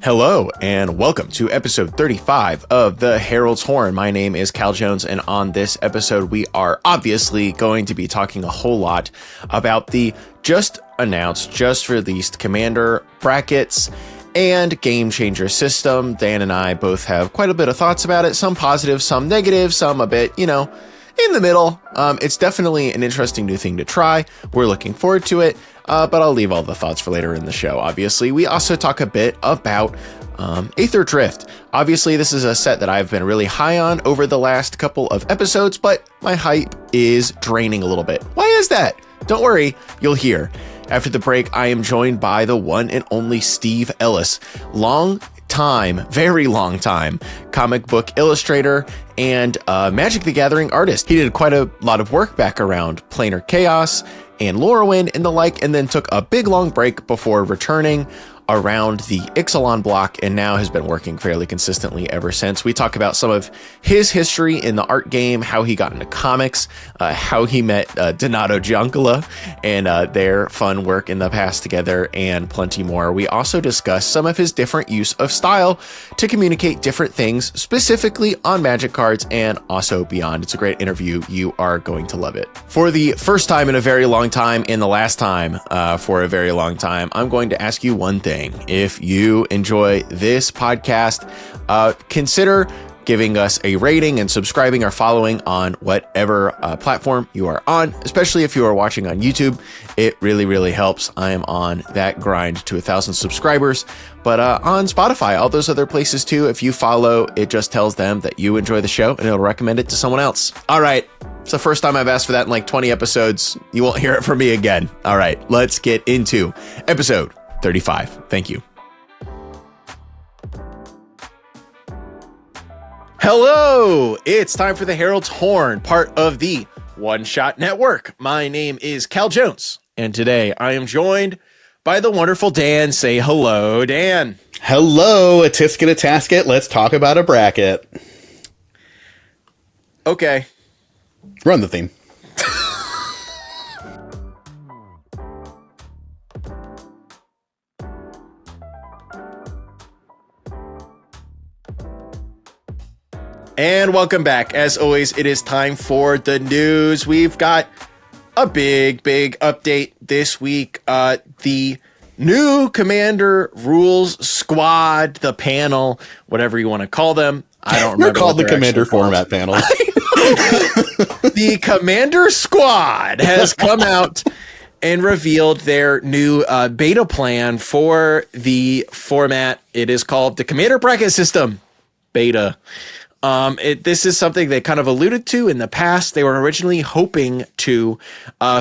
Hello, and welcome to episode 35 of The Herald's Horn. My name is Cal Jones, and on this episode, we are obviously going to be talking a whole lot about the just announced, just released Commander brackets and Gamechanger system. Dan and I both have quite a bit of thoughts about it, some positive, some negative, some a bit, in the middle. It's definitely an interesting new thing to try. We're looking forward to it. But I'll leave all the thoughts for later in the show, obviously. We also talk a bit about Aetherdrift. Obviously, this is a set that I've been really high on over the last couple of episodes, but my hype is draining a little bit. Why is that? Don't worry, you'll hear. After the break, I am joined by the one and only Steve Ellis, very long time comic book illustrator and Magic the Gathering artist. He did quite a lot of work back around Planar Chaos and Lorwyn and the like, and then took a big long break before returning around the Ixalan block, and now has been working fairly consistently ever since. We talk about some of his history in the art game, how he got into comics, how he met Donato Giancola, and their fun work in the past together, and plenty more. We also discuss some of his different use of style to communicate different things, specifically on Magic cards and also beyond. It's a great interview. You are going to love it. For the first time in a very long time, and the last time for a very long time, I'm going to ask you one thing. If you enjoy this podcast, consider giving us a rating and subscribing or following on whatever platform you are on, especially if you are watching on YouTube. It really, really helps. I am on that grind to 1,000 subscribers, but on Spotify, all those other places too, if you follow, it just tells them that you enjoy the show and it'll recommend it to someone else. All right. It's the first time I've asked for that in like 20 episodes. You won't hear it from me again. All right, let's get into episode 35. Thank you. Hello, it's time for the Herald's Horn, part of the One Shot Network. My name is Cal Jones, and today I am joined by the wonderful Dan. Say hello, Dan. Hello, a tisket, a tasket. Let's talk about a bracket. Okay. Run the theme. And welcome back. As always, it is time for the news. We've got a big update this week. The new Commander Rules Squad, the panel, whatever you want to call them. I don't remember. They're called the Commander Format panel. The Commander Squad has come out and revealed their new beta plan for the format. It is called the Commander Bracket System Beta. This is something they kind of alluded to in the past. They were originally hoping to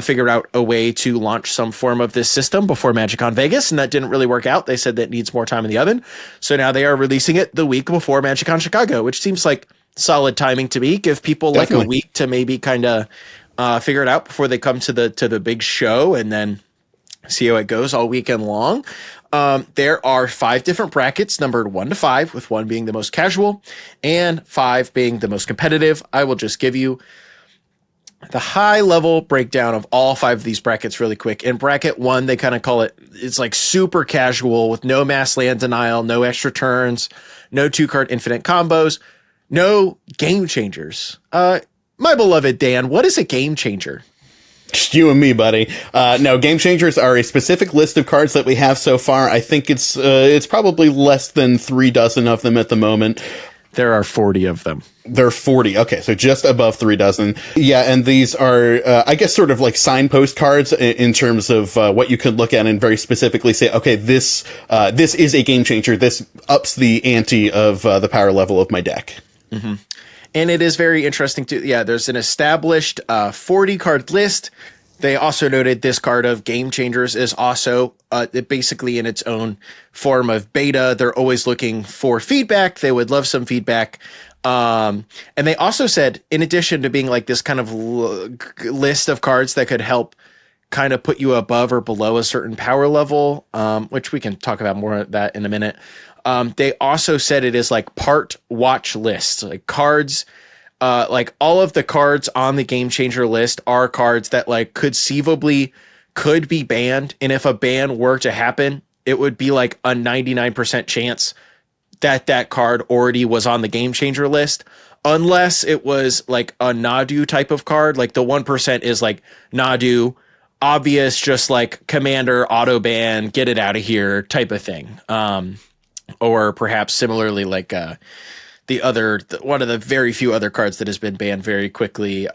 figure out a way to launch some form of this system before MagicCon Vegas, and that didn't really work out. They said that needs more time in the oven. So now they are releasing it the week before MagicCon Chicago, which seems like solid timing to me. Give people like a week to maybe kind of figure it out before they come to the big show, and then see how it goes all weekend long. There are 5 different brackets numbered 1 to 5, with 1 being the most casual and 5 being the most competitive. I will just give you the high level breakdown of all 5 of these brackets really quick. In bracket 1, they kind of call it's like super casual with no mass land denial, no extra turns, no 2-card infinite combos, no game changers. My beloved Dan, what is a game changer? You and me, buddy. No, Game Changers are a specific list of cards that we have so far. I think it's probably less than 3 dozen of them at the moment. There are 40 of them. There are 40. Okay, so just above 3 dozen. Yeah, and these are, I guess, sort of like signpost cards in terms of what you could look at and very specifically say, okay, this is a game changer. This ups the ante of the power level of my deck. Mm-hmm. And it is very interesting too. Yeah, there's an established 40 card list. They also noted this card of Game Changers is also basically in its own form of beta. They're always looking for feedback. They would love some feedback. And they also said, in addition to being like this kind of list of cards that could help kind of put you above or below a certain power level, which we can talk about more of that in a minute. They also said it is like part watch list, like cards, like all of the cards on the Game Changer list are cards that like conceivably could be banned. And if a ban were to happen, it would be like a 99% chance that that card already was on the Gamechanger list, unless it was like a Nadu type of card. Like the 1% is like Nadu, obvious, just like Commander, auto ban, get it out of here type of thing. Or perhaps similarly, like one of the very few other cards that has been banned very quickly,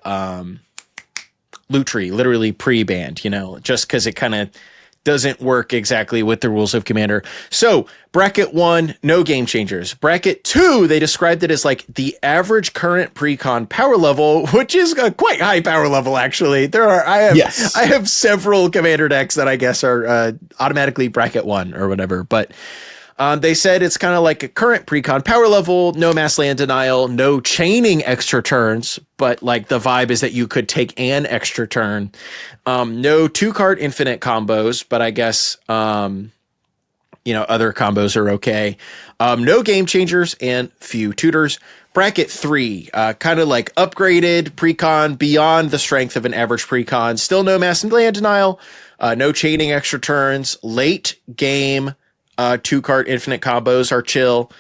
Lutri, literally pre-banned, just because it kind of doesn't work exactly with the rules of Commander. So bracket 1, no Game Changers. Bracket 2, they described it as like the average current pre-con power level, which is a quite high power level, actually. I have several Commander decks that I guess are automatically bracket 1 or whatever, but they said it's kind of like a current pre-con power level, no mass land denial, no chaining extra turns, but like the vibe is that you could take an extra turn. No 2-card infinite combos, but I guess, other combos are okay. No Game Changers and few tutors. Bracket 3, kind of like upgraded pre-con beyond the strength of an average pre-con. Still no mass land denial, no chaining extra turns, late game, 2-card infinite combos are chill.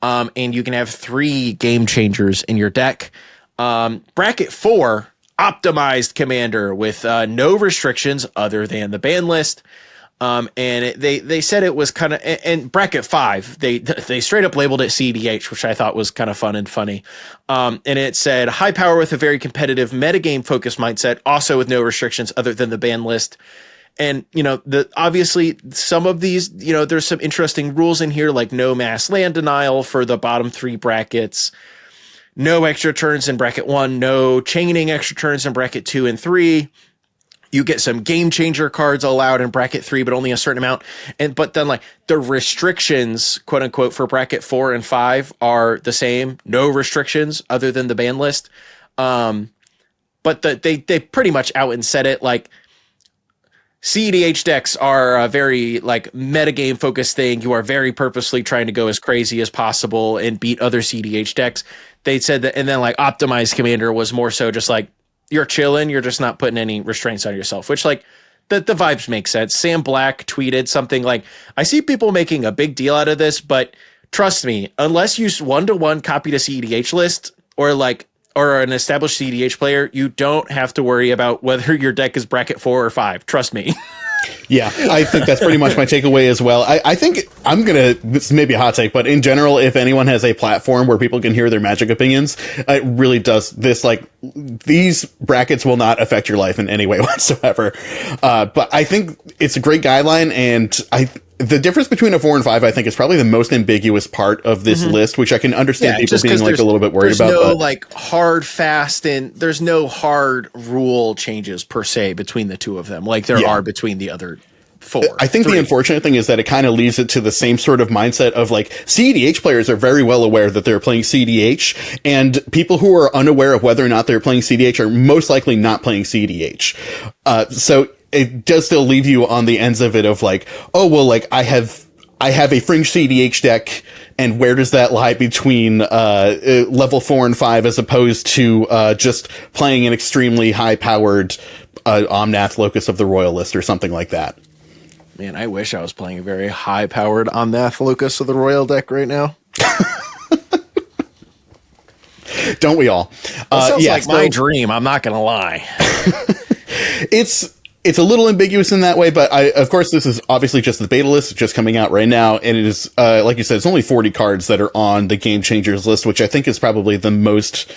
And you can have 3 Game Changers in your deck. Bracket 4, optimized Commander with no restrictions other than the ban list. They said it was kind of, and bracket 5, they straight up labeled it CDH, which I thought was kind of fun and funny. And it said high power with a very competitive metagame focused mindset, also with no restrictions other than the ban list. And, obviously some of these, there's some interesting rules in here, like no mass land denial for the bottom 3 brackets, no extra turns in bracket 1, no chaining extra turns in bracket 2 and 3. You get some Game Changer cards allowed in bracket 3, but only a certain amount. But then like the restrictions, quote unquote, for bracket 4 and 5 are the same. No restrictions other than the ban list. But they pretty much out and said it, like, CEDH decks are a very like metagame focused thing. You are very purposely trying to go as crazy as possible and beat other CEDH decks. They said that, and then like optimized Commander was more so just like you're chilling, you're just not putting any restraints on yourself, which like the vibes make sense. Sam Black tweeted something like, I see people making a big deal out of this, but trust me, unless you 1-to-1 copy the CEDH list or an established CDH player, you don't have to worry about whether your deck is bracket 4 or 5. Trust me. Yeah, I think that's pretty much my takeaway as well. I think this may be a hot take, but in general, if anyone has a platform where people can hear their Magic opinions, it really does this, like, these brackets will not affect your life in any way whatsoever. But I think it's a great guideline, and the difference between a 4 and 5, I think, is probably the most ambiguous part of this list, which I can understand people being like a little bit worried about. There's no like hard, fast, and there's no hard rule changes per se between the two of them, like there are between the other 4. I think the unfortunate thing is that it kind of leaves it to the same sort of mindset of like CEDH players are very well aware that they're playing CEDH, and people who are unaware of whether or not they're playing CEDH are most likely not playing CEDH. So it does still leave you on the ends of it of like, oh, well, like I have a fringe CDH deck, and where does that lie between level 4 and 5 as opposed to just playing an extremely high powered Omnath Locus of the Royal List or something like that? Man, I wish I was playing a very high powered Omnath Locus of the Royal deck right now. Don't we all? That sounds like my dream. I'm not gonna lie. It's a little ambiguous in that way, but of course, this is obviously just the beta list, just coming out right now, and it is, like you said, it's only 40 cards that are on the Gamechangers list, which I think is probably the most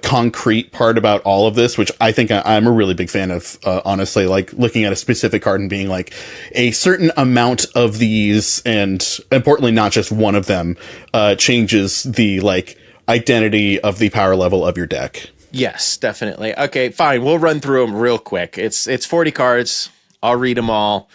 concrete part about all of this, which I think I'm a really big fan of, honestly, like looking at a specific card and being like, a certain amount of these, and importantly, not just one of them, changes the, like, identity of the power level of your deck. Yes, definitely. Okay, fine. We'll run through them real quick. It's 40 cards. I'll read them all.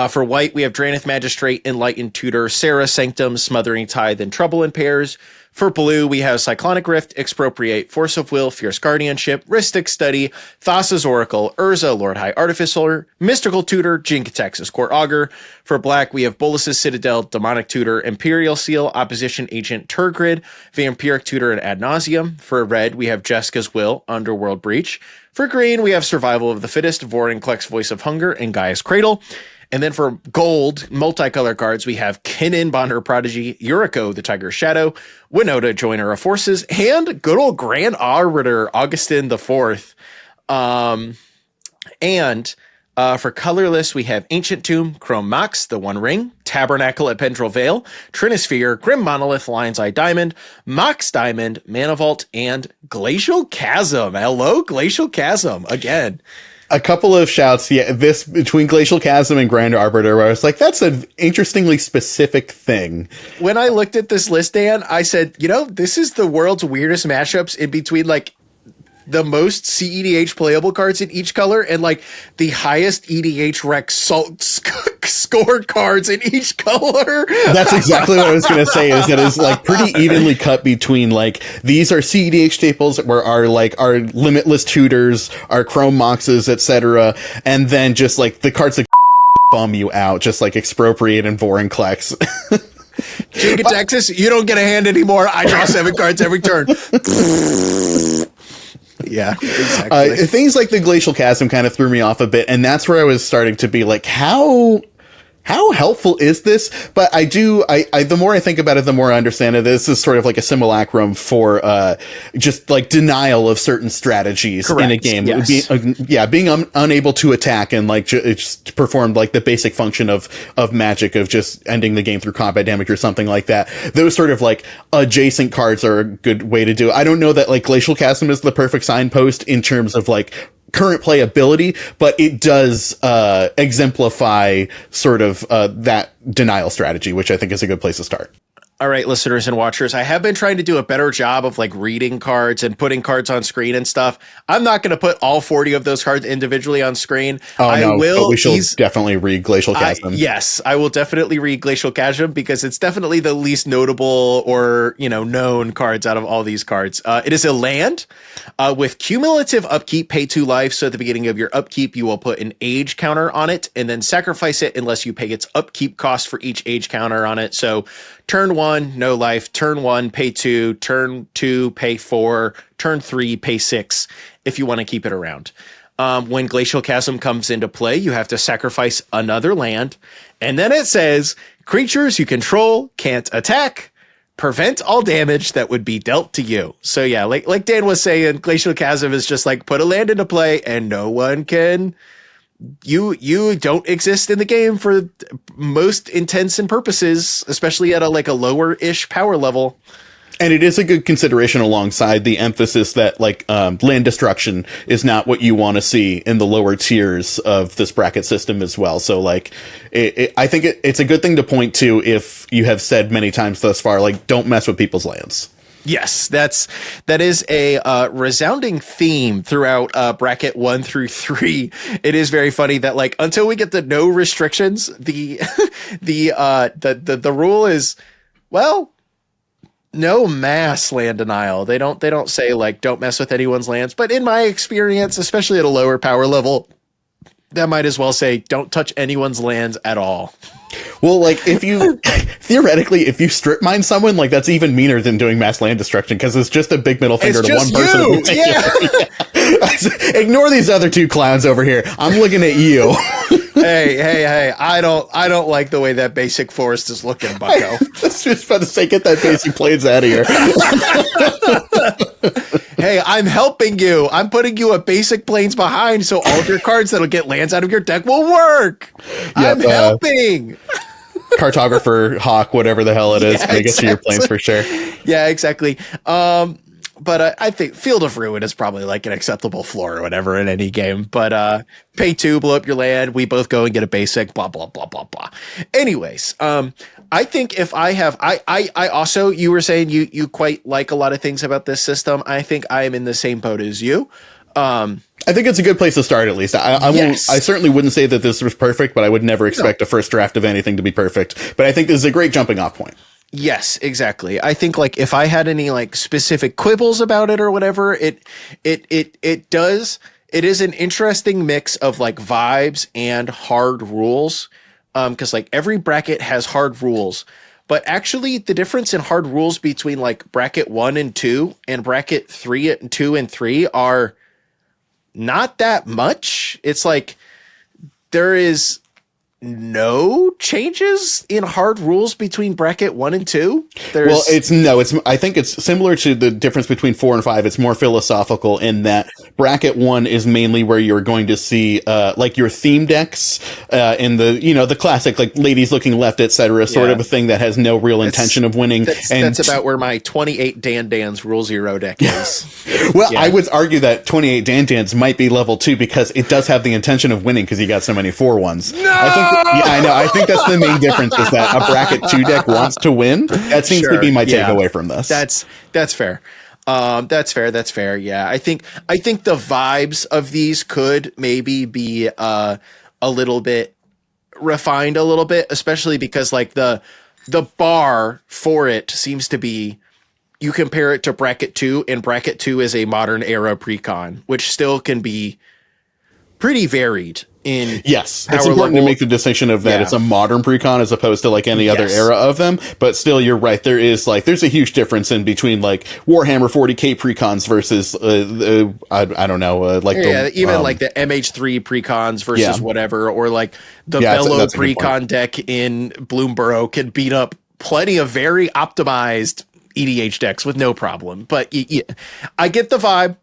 For white, we have Drannith Magistrate, Enlightened Tutor, Sarah Sanctum, Smothering Tithe, and Trouble in Pairs. For blue, we have Cyclonic Rift, Expropriate, Force of Will, Fierce Guardianship, Rhystic Study, Thassa's Oracle, Urza, Lord High Artificer, Mystical Tutor, Jin-Gitaxias Court Augur. For black, we have Bolus's Citadel, Demonic Tutor, Imperial Seal, Opposition Agent, Turgrid, Vampiric Tutor, and Ad Nauseam. For red, we have Jessica's Will, Underworld Breach. For green, we have Survival of the Fittest, Vorin Kleck's Voice of Hunger, and Gaia's Cradle. And then for gold multicolor cards, we have Kennen, Bonder Prodigy, Yuriko, the Tiger Shadow, Winota, Joiner of Forces, and good old Grand Arbiter, Augustin the Fourth. For colorless, we have Ancient Tomb, Chrome Mox, the One Ring, Tabernacle at Pendrell Vale, Trinisphere, Grim Monolith, Lion's Eye Diamond, Mox Diamond, Mana Vault, and Glacial Chasm. Hello, Glacial Chasm again. A couple of shouts, this between Glacial Chasm and Grand Arbiter, where I was like, that's an interestingly specific thing. When I looked at this list, Dan, I said, this is the world's weirdest mashups in between like the most CEDH playable cards in each color and like the highest EDH rec scored cards in each color. That's exactly what I was going to say, is that it's like pretty evenly cut between like, these are CEDH staples where our limitless tutors, our chrome moxes, etc. And then just like the cards that bum you out, just like Expropriate and Vorinclex. Giga Texas, you don't get a hand anymore. I draw 7 cards every turn. Yeah, exactly. Things like the Glacial Chasm kind of threw me off a bit, and that's where I was starting to be like, how helpful is this? But the more I think about it, the more I understand it. This is sort of like a simulacrum for just like denial of certain strategies. Correct. In a game. Yes. Being unable to attack and like just perform like the basic function of Magic, of just ending the game through combat damage or something like that. Those sort of like adjacent cards are a good way to do it. I don't know that like Glacial Chasm is the perfect signpost in terms of like current playability, but it does exemplify sort of that denial strategy, which I think is a good place to start. All right, listeners and watchers, I have been trying to do a better job of like reading cards and putting cards on screen and stuff. I'm not going to put all 40 of those cards individually on screen. But we should definitely read Glacial Chasm. Yes, I will definitely read Glacial Chasm because it's definitely the least notable or, known cards out of all these cards. It is a land with cumulative upkeep, pay 2 life. So at the beginning of your upkeep, you will put an age counter on it and then sacrifice it unless you pay its upkeep cost for each age counter on it. So turn 1, no life. Turn 1, pay 2. Turn 2, pay 4. Turn 3, pay 6 if you want to keep it around. When Glacial Chasm comes into play, you have to sacrifice another land. And then it says, creatures you control can't attack. Prevent all damage that would be dealt to you. So yeah, like Dan was saying, Glacial Chasm is just like put a land into play and no one can... You don't exist in the game for most intents and purposes, especially at a lower-ish power level. And it is a good consideration alongside the emphasis that land destruction is not what you want to see in the lower tiers of this bracket system as well. So I think it's a good thing to point to if you have said many times thus far, don't mess with people's lands. Yes, that is a resounding theme throughout bracket 1 through 3. It is very funny that until we get the no restrictions, the rule is, well, no mass land denial. They don't say don't mess with anyone's lands, but in my experience, especially at a lower power level, that might as well say don't touch anyone's lands at all. Well, if you theoretically, if you strip mine someone, that's even meaner than doing mass land destruction because it's just a big middle finger to one person. Yeah. Ignore these other 2 clowns over here. I'm looking at you. Hey! I don't like the way that basic forest is looking, Bucko. That's just about to say, get that basic plains out of here. Hey, I'm helping you. I'm putting you a basic plains behind, so all of your cards that'll get lands out of your deck will work. Yep, I'm helping. Cartographer, Hawk, whatever the hell it is, to get to your plains for sure. Yeah, exactly. But I think Field of Ruin is probably an acceptable floor or whatever in any game. But pay 2, blow up your land. We both go and get a basic, blah, blah, blah, blah, blah. Anyways, I think if I have, I also, you were saying you quite like a lot of things about this system. I think I am in the same boat as you. I think it's a good place to start, at least. I certainly wouldn't say that this was perfect, but I would never expect a first draft of anything to be perfect. But I think this is a great jumping off point. Yes, exactly. I think if I had any specific quibbles about it or whatever, it is an interesting mix of vibes and hard rules. Because every bracket has hard rules, but actually the difference in hard rules between bracket 1 and 2 and bracket 3 and 2 and 3 are not that much. It's there is no changes in hard rules between bracket 1 and 2. Well, I think it's similar to the difference between 4 and 5. It's more philosophical in that bracket 1 is mainly where you're going to see, like your theme decks, in the, the classic, like ladies looking left, etc. sort of a thing that has no real intention of winning. That's about where my 28 Dan's Rule Zero deck is. Well, I would argue that 28 Dan's might be level 2 because it does have the intention of winning because you got so many 4-1s. No! I know. I think that's the main difference is that a bracket 2 deck wants to win. That seems to be my takeaway from this. That's fair. That's fair. Yeah. I think the vibes of these could maybe be a little bit refined a little bit, especially because like the bar for it seems to be, you compare it to bracket 2, and bracket 2 is a modern era precon, which still can be pretty varied. Yes, it's important to make the distinction of that. It's a modern precon as opposed to like any other era of them. But still, you're right. There's a huge difference in between like Warhammer 40K precons versus I don't know, like like the MH3 precons versus whatever, or like the Bellow precon deck in Bloomborough can beat up plenty of very optimized EDH decks with no problem. But I get the vibe.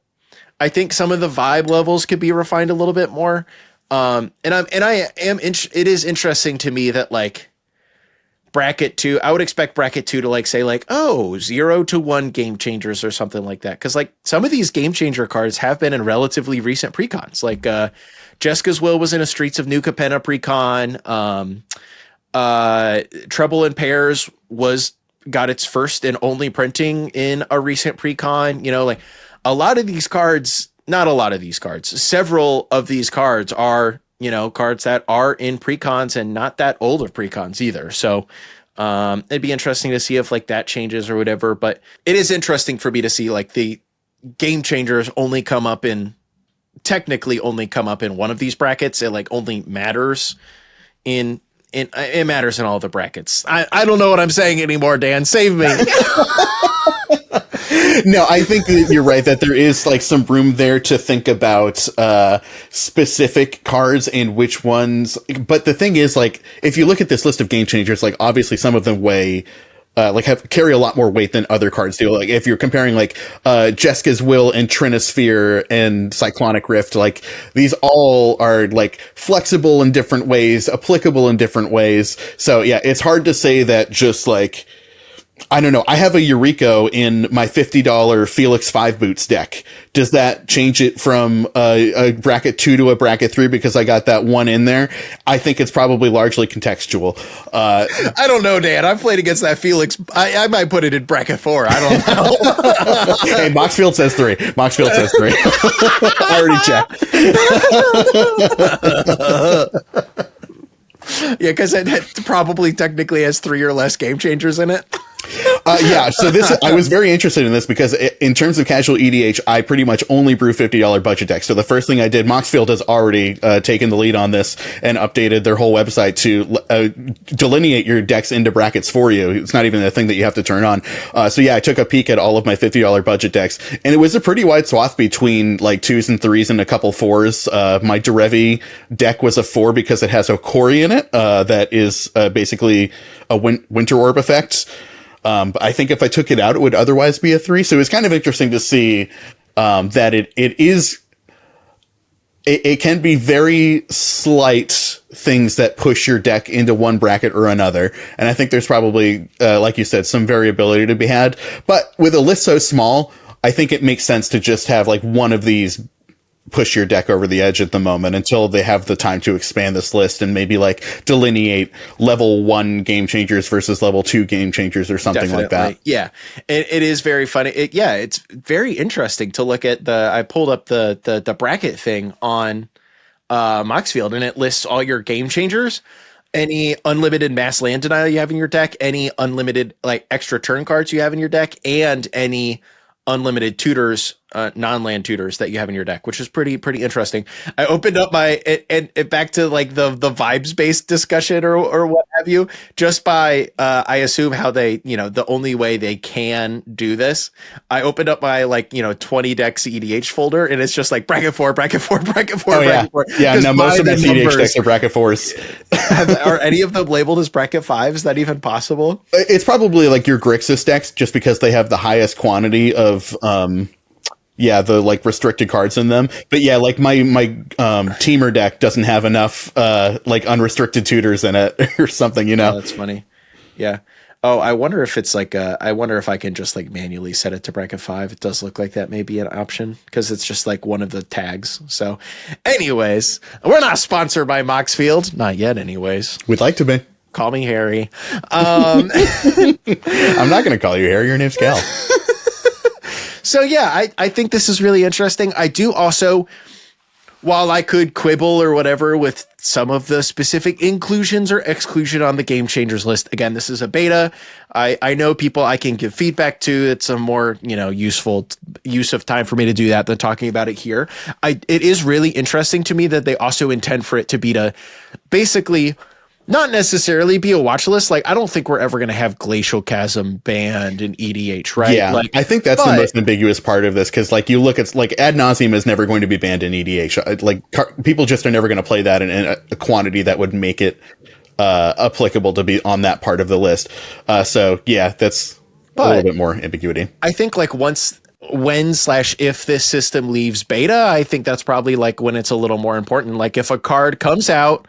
I think some of the vibe levels could be refined a little bit more. It is interesting to me that like bracket 2, I would expect bracket 2 to like say like, 0 to 1 game changers or something like that. Cause like some of these game changer cards have been in relatively recent precons. Like, Jessica's Will was in a Streets of New Capenna precon. Trouble in Pairs got its first and only printing in a recent precon. Like a lot of these cards, not a lot of these cards, several of these cards are, cards that are in precons and not that old of precons either. So it'd be interesting to see if like that changes or whatever. But it is interesting for me to see like the game changers technically only come up in one of these brackets. It like only matters it matters in all the brackets. I don't know what I'm saying anymore, Dan. Save me. No, I think that you're right that there is like some room there to think about specific cards and which ones. But the thing is, like, if you look at this list of game changers, like obviously some of them carry a lot more weight than other cards do. Like if you're comparing like Jessica's Will and Trinosphere and Cyclonic Rift, like these all are like flexible in different ways, applicable in different ways. So yeah, it's hard to say that just like, I don't know. I have a Eureka in my $50 Felix 5 Boots deck. Does that change it from a bracket 2 to a bracket 3 because I got that one in there? I think it's probably largely contextual. I don't know, Dan. I've played against that Felix. I might put it in bracket 4. I don't know. Hey, Moxfield says 3. Moxfield says 3. I already checked. Yeah, because it probably technically has 3 or less game changers in it. So I was very interested in this because in terms of casual EDH, I pretty much only brew $50 budget decks. So the first thing I did, Moxfield has already taken the lead on this and updated their whole website to delineate your decks into brackets for you. It's not even a thing that you have to turn on. So yeah, I took a peek at all of my $50 budget decks, and it was a pretty wide swath between like 2s and 3s and a couple 4s. My Derevi deck was a 4 because it has Okori in it. That is basically a Winter Orb effect. But I think if I took it out, it would otherwise be a 3. So it's kind of interesting to see that it can be very slight things that push your deck into one bracket or another. And I think there's probably, like you said, some variability to be had. But with a list so small, I think it makes sense to just have like one of these push your deck over the edge at the moment until they have the time to expand this list and maybe like delineate level 1 game changers versus level 2 game changers or something like that. Yeah. It is very funny. It's very interesting to look at I pulled up the bracket thing on Moxfield, and it lists all your game changers, any unlimited mass land denial you have in your deck, any unlimited like extra turn cards you have in your deck, and any unlimited tutors non-land tutors that you have in your deck, which is pretty interesting. I opened up my and back to like the vibes based discussion or what have you, just by I assume how they, the only way they can do this. I opened up my 20 decks EDH folder, and it's just like bracket 4, bracket 4, bracket 4, bracket 4. Yeah, no, most of my EDH decks are bracket 4s. Are any of them labeled as bracket 5? Is that even possible? It's probably like your Grixis decks, just because they have the highest quantity of the restricted cards in them. But yeah, like my teamer deck doesn't have enough unrestricted tutors in it or something, Oh, that's funny. Yeah. Oh, I wonder if it's I wonder if I can just manually set it to bracket 5. It does look like that may be an option, because it's just one of the tags. So anyways, we're not sponsored by Moxfield. Not yet anyways. We'd like to be. Call me Harry. I'm not going to call you Harry. Your name's Cal. So yeah, I think this is really interesting. I do also, while I could quibble or whatever with some of the specific inclusions or exclusion on the Gamechangers list, again, this is a beta. I know people I can give feedback to. It's a more, useful use of time for me to do that than talking about it here. It is really interesting to me that they also intend for it to be to basically not necessarily be a watch list. I don't think we're ever going to have Glacial Chasm banned in EDH, right? Yeah, I think that's the most ambiguous part of this, because you look at Ad Nauseam is never going to be banned in EDH. People just are never going to play that in a quantity that would make it applicable to be on that part of the list. So yeah, that's a little bit more ambiguity. I think when/if this system leaves beta, I think that's probably when it's a little more important. If a card comes out,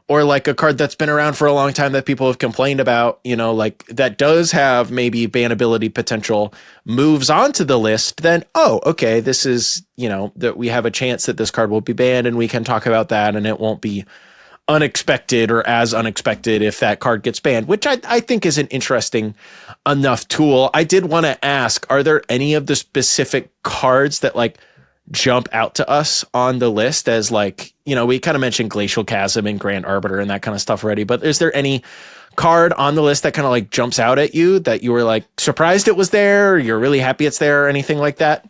or a card that's been around for a long time that people have complained about, that does have maybe bannability potential, moves onto the list, then, oh, okay, this is, that we have a chance that this card will be banned, and we can talk about that, and it won't be unexpected or as unexpected if that card gets banned, which I think is an interesting enough tool. I did want to ask, are there any of the specific cards that jump out to us on the list as we kind of mentioned Glacial Chasm and Grand Arbiter and that kind of stuff already, but is there any card on the list that kind of jumps out at you that you were surprised it was there, or you're really happy it's there, or anything like that?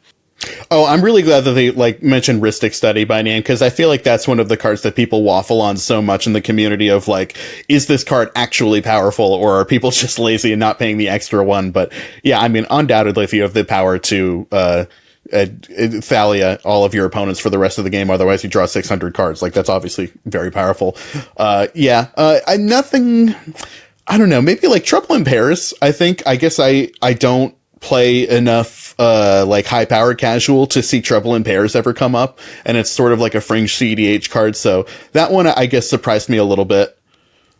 Oh, I'm really glad that they mentioned Rhystic Study by name, because I feel like that's one of the cards that people waffle on so much in the community of is this card actually powerful, or are people just lazy and not paying the extra one? But yeah, I mean, undoubtedly, if you have the power to Thalia all of your opponents for the rest of the game, otherwise you draw 600 cards, that's obviously very powerful. I don't know, maybe Trouble in Paris. I guess I don't play enough high powered casual to see Trouble in Pairs ever come up, and it's sort of a fringe CDH card, so that one I guess surprised me a little bit.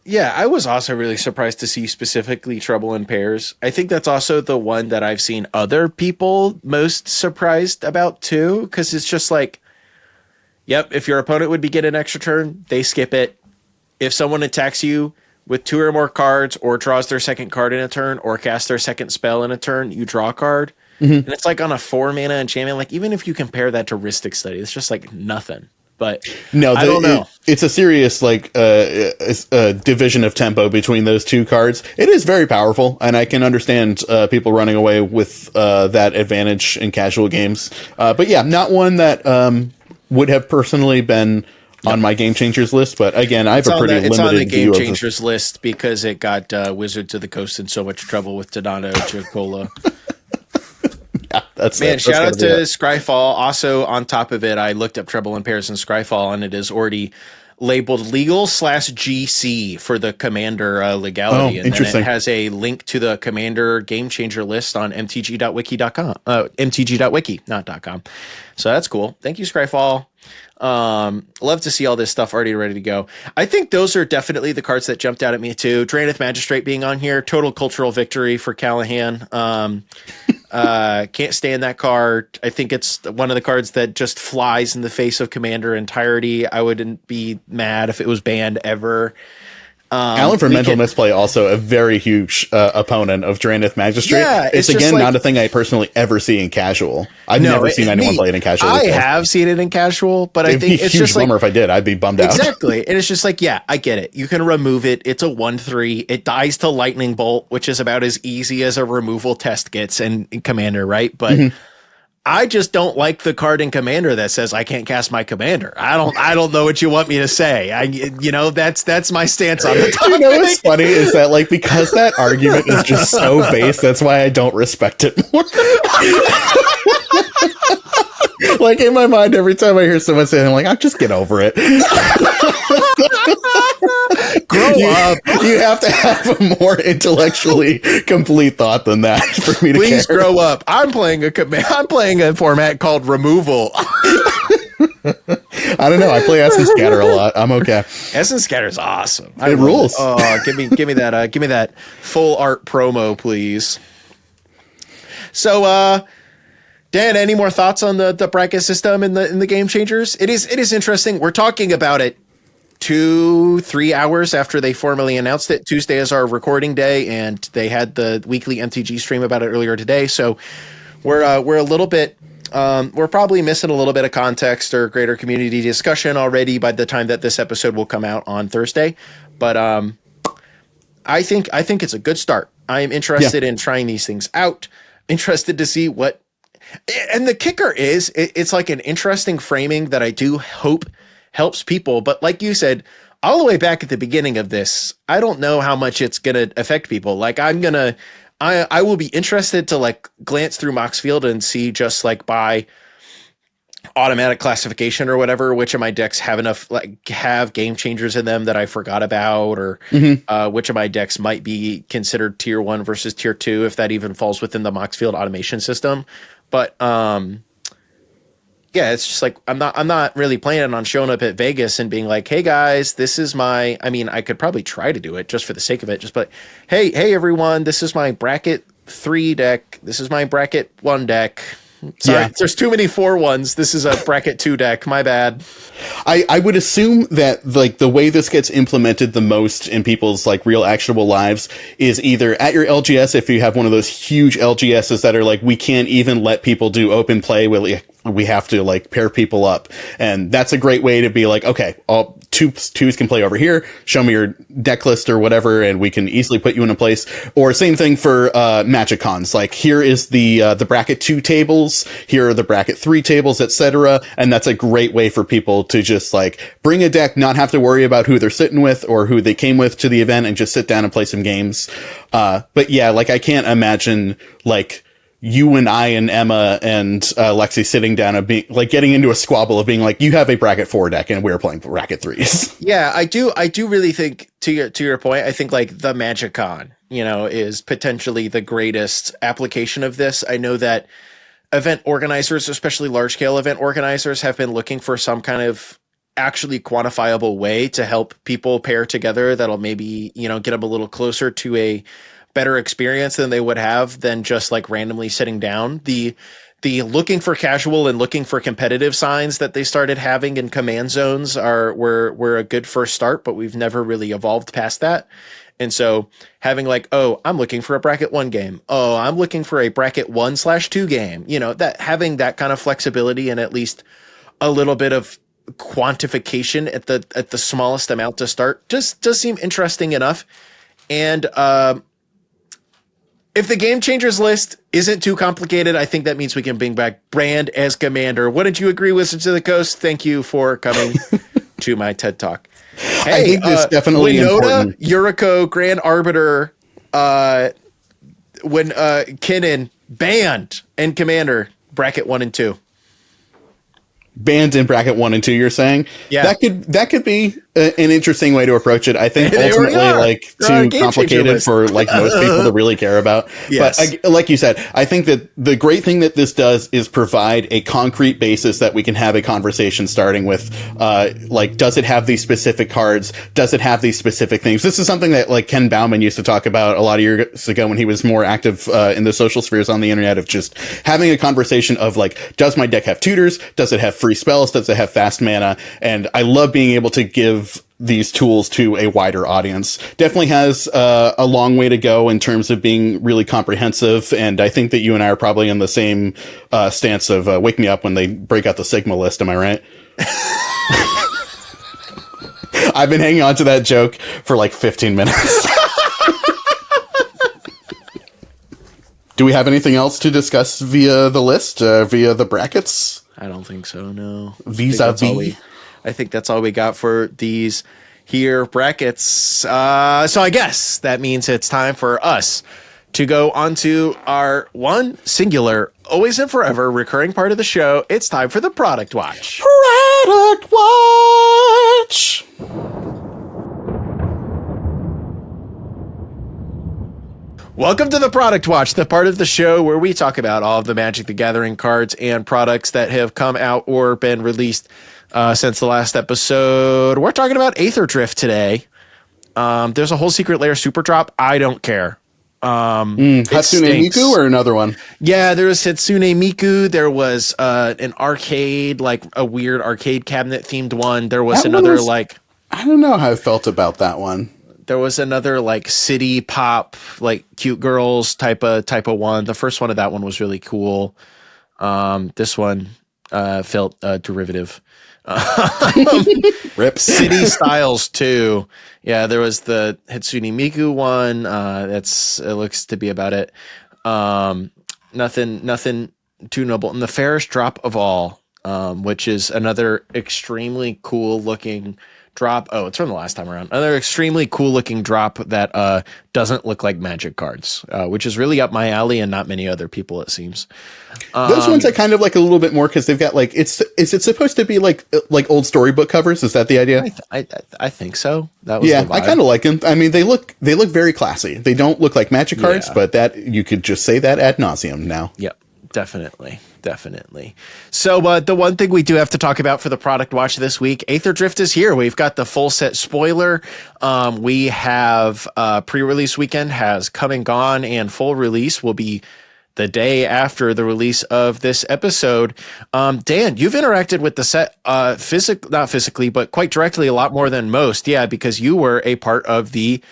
Yeah, I was also really surprised to see specifically Trouble in Pairs. I think that's also the one that I've seen other people most surprised about too, because it's just yep, if your opponent would begin an extra turn, they skip it. If someone attacks you with 2 or more cards, or draws their second card in a turn, or casts their second spell in a turn, you draw a card. Mm-hmm. And it's on a 4 mana enchantment. Even if you compare that to Rhystic Study, it's just nothing. But no, I don't know. It's a serious division of tempo between those two cards. It is very powerful, and I can understand people running away with that advantage in casual games. But yeah, not one that would have personally been on my Gamechangers list. But again, I have a pretty limited view of it. It's on the Gamechangers list because it got Wizards of the Coast in so much trouble with Donato Chicola. Shout out to Scryfall. Also, on top of it, I looked up Trouble in Pairs and Scryfall, and it is already labeled legal/GC for the Commander legality. And then it has a link to the Commander Gamechanger list on mtg.wiki.com. mtg.wiki, not .com. So that's cool. Thank you, Scryfall. Love to see all this stuff already ready to go. I think those are definitely the cards that jumped out at me too. Draenith Magistrate being on here, total cultural victory for Callahan. Can't stand that card. I think it's one of the cards that just flies in the face of Commander entirety. I wouldn't be mad if it was banned ever. Alan for Mental Misplay, also a very huge opponent of Draenith Magistrate. Yeah, it's again not a thing I personally ever see in casual. I've never seen anyone play it in casual. I have seen it in casual, but I think it's just a huge bummer if I did. I'd be bummed out. Exactly. And it's just yeah, I get it. You can remove it. It's a 1/3. It dies to Lightning Bolt, which is about as easy as a removal test gets in Commander, right? But I just don't like the card in Commander that says I can't cast my commander. I don't know what you want me to say. That's my stance on the topic. You know what's funny is that, like, because that argument is just so base, that's why I don't respect it more. Like, in my mind, every time I hear someone say it, I'm like, I'll just get over it. Grow up. You have to have a more intellectually complete thought than that for me to Please care. grow up. I'm playing a format called Removal. I don't know. I play Essence Scatter a lot. I'm okay. Essence Scatter is awesome. It rules. Oh, give me that full art promo, please. So, Dan, any more thoughts on the bracket system in the Game Changers? It is interesting. We're talking about it 2-3 hours after they formally announced it. Tuesday is our recording day, and they had the weekly MTG stream about it earlier today. So we're a little bit we're probably missing a little bit of context or greater community discussion already by the time that this episode will come out on Thursday. But I think it's a good start. I am interested in trying these things out. Interested to see what. And the kicker is, it's like an interesting framing that I do hope helps people. But like you said, all the way back at the beginning of this, I don't know how much it's going to affect people. Like I will be interested to like glance through Moxfield and see just like by automatic classification or whatever, which of my decks have enough, like have game changers in them that I forgot about, or which of my decks might be considered tier 1 versus tier 2, if that even falls within the Moxfield automation system. But yeah, it's just like I'm not really planning on showing up at Vegas and being like, hey guys, this is my, I mean, I could probably try to do it just for the sake of it, just but hey everyone, this is my bracket 3 deck, this is my bracket 1 deck. Sorry, there's too many 4-1s. This is a bracket 2 deck. My bad. I would assume that like the way this gets implemented the most in people's like real actionable lives is either at your LGS, if you have one of those huge LGSs that are like, we can't even let people do open play. We have to like pair people up. And that's a great way to be like, okay, all twos can play over here. Show me your deck list or whatever, and we can easily put you in a place. Or same thing for Magic Cons. Like, here is the bracket 2 tables. Here are the bracket 3 tables, etc. And that's a great way for people to just like bring a deck, not have to worry about who they're sitting with or who they came with to the event, and just sit down and play some games. But yeah, like I can't imagine like you and I and Emma and Lexi sitting down and being like getting into a squabble of being like, you have a bracket 4 deck and we're playing bracket 3s. Yeah, I do really think, to your point, I think like the Magic Con, is potentially the greatest application of this. I know that event organizers, especially large scale event organizers, have been looking for some kind of actually quantifiable way to help people pair together that'll maybe, get them a little closer to a better experience than they would have than just like randomly sitting down. The looking for casual and looking for competitive signs that they started having in command zones were a good first start, but we've never really evolved past that. And so having like, oh, I'm looking for a bracket 1 game. Oh, I'm looking for a bracket 1/2 game, that having that kind of flexibility and at least a little bit of quantification at the smallest amount to start just does seem interesting enough. And, if the Game Changers list isn't too complicated, I think that means we can bring back Brand as Commander. Wouldn't you agree, Wizards of the Coast? Thank you for coming to my TED Talk. Hey, I think this definitely important. Yuriko, Grand Arbiter, when Kinnan, Band, and Commander, bracket 1 and 2. Banned in bracket 1 and 2, you're saying? Yeah. That could be an interesting way to approach it. I think ultimately like too complicated for like most people to really care about. Yes. But like you said, I think that the great thing that this does is provide a concrete basis that we can have a conversation starting with, like, does it have these specific cards? Does it have these specific things? This is something that like Ken Bauman used to talk about a lot of years ago when he was more active in the social spheres on the internet, of just having a conversation of like, does my deck have tutors? Does it have free spells? Does it have fast mana? And I love being able to give these tools to a wider audience. Definitely has a long way to go in terms of being really comprehensive, and I think that you and I are probably in the same stance of wake me up when they break out the Sigma list. Am I right? I've been hanging on to that joke for like 15 minutes. Do we have anything else to discuss via the list, via the brackets? I don't think so, no. Vis-a-vis? I think that's all we got for these here brackets. So I guess that means it's time for us to go on to our one singular, always and forever recurring part of the show. It's time for the Product Watch. Product Watch! Welcome to the Product Watch, the part of the show where we talk about all of the Magic the Gathering cards and products that have come out or been released since the last episode. We're talking about Aetherdrift today. There's a whole Secret Lair Superdrop. I don't care. Hatsune Miku or another one? Yeah, there was Hatsune Miku. There was an arcade, like a weird arcade cabinet themed one. There was another I don't know how I felt about that one. There was another like city pop, like cute girls type of one. The first one of that one was really cool. This one felt derivative. Rip. City Styles too. Yeah, there was the Hatsune Miku one. It looks to be about it. Nothing too noble. And the fairest drop of all, which is another extremely cool looking drop. Oh, it's from the last time around. Another extremely cool looking drop that doesn't look like Magic cards, which is really up my alley and not many other people, it seems. Those ones I kind of like a little bit more because they've got like is it supposed to be like old storybook covers? Is that the idea? I think so. That was I kind of like them. I mean, they look very classy. They don't look like Magic cards, but that you could just say that ad nauseum now. Yep, definitely. So the one thing we do have to talk about for the Product Watch this week, Aetherdrift is here. We've got the full set spoiler. We have pre-release weekend has come and gone, and full release will be the day after the release of this episode. Dan, you've interacted with the set not physically, but quite directly a lot more than most. Yeah, because you were a part of the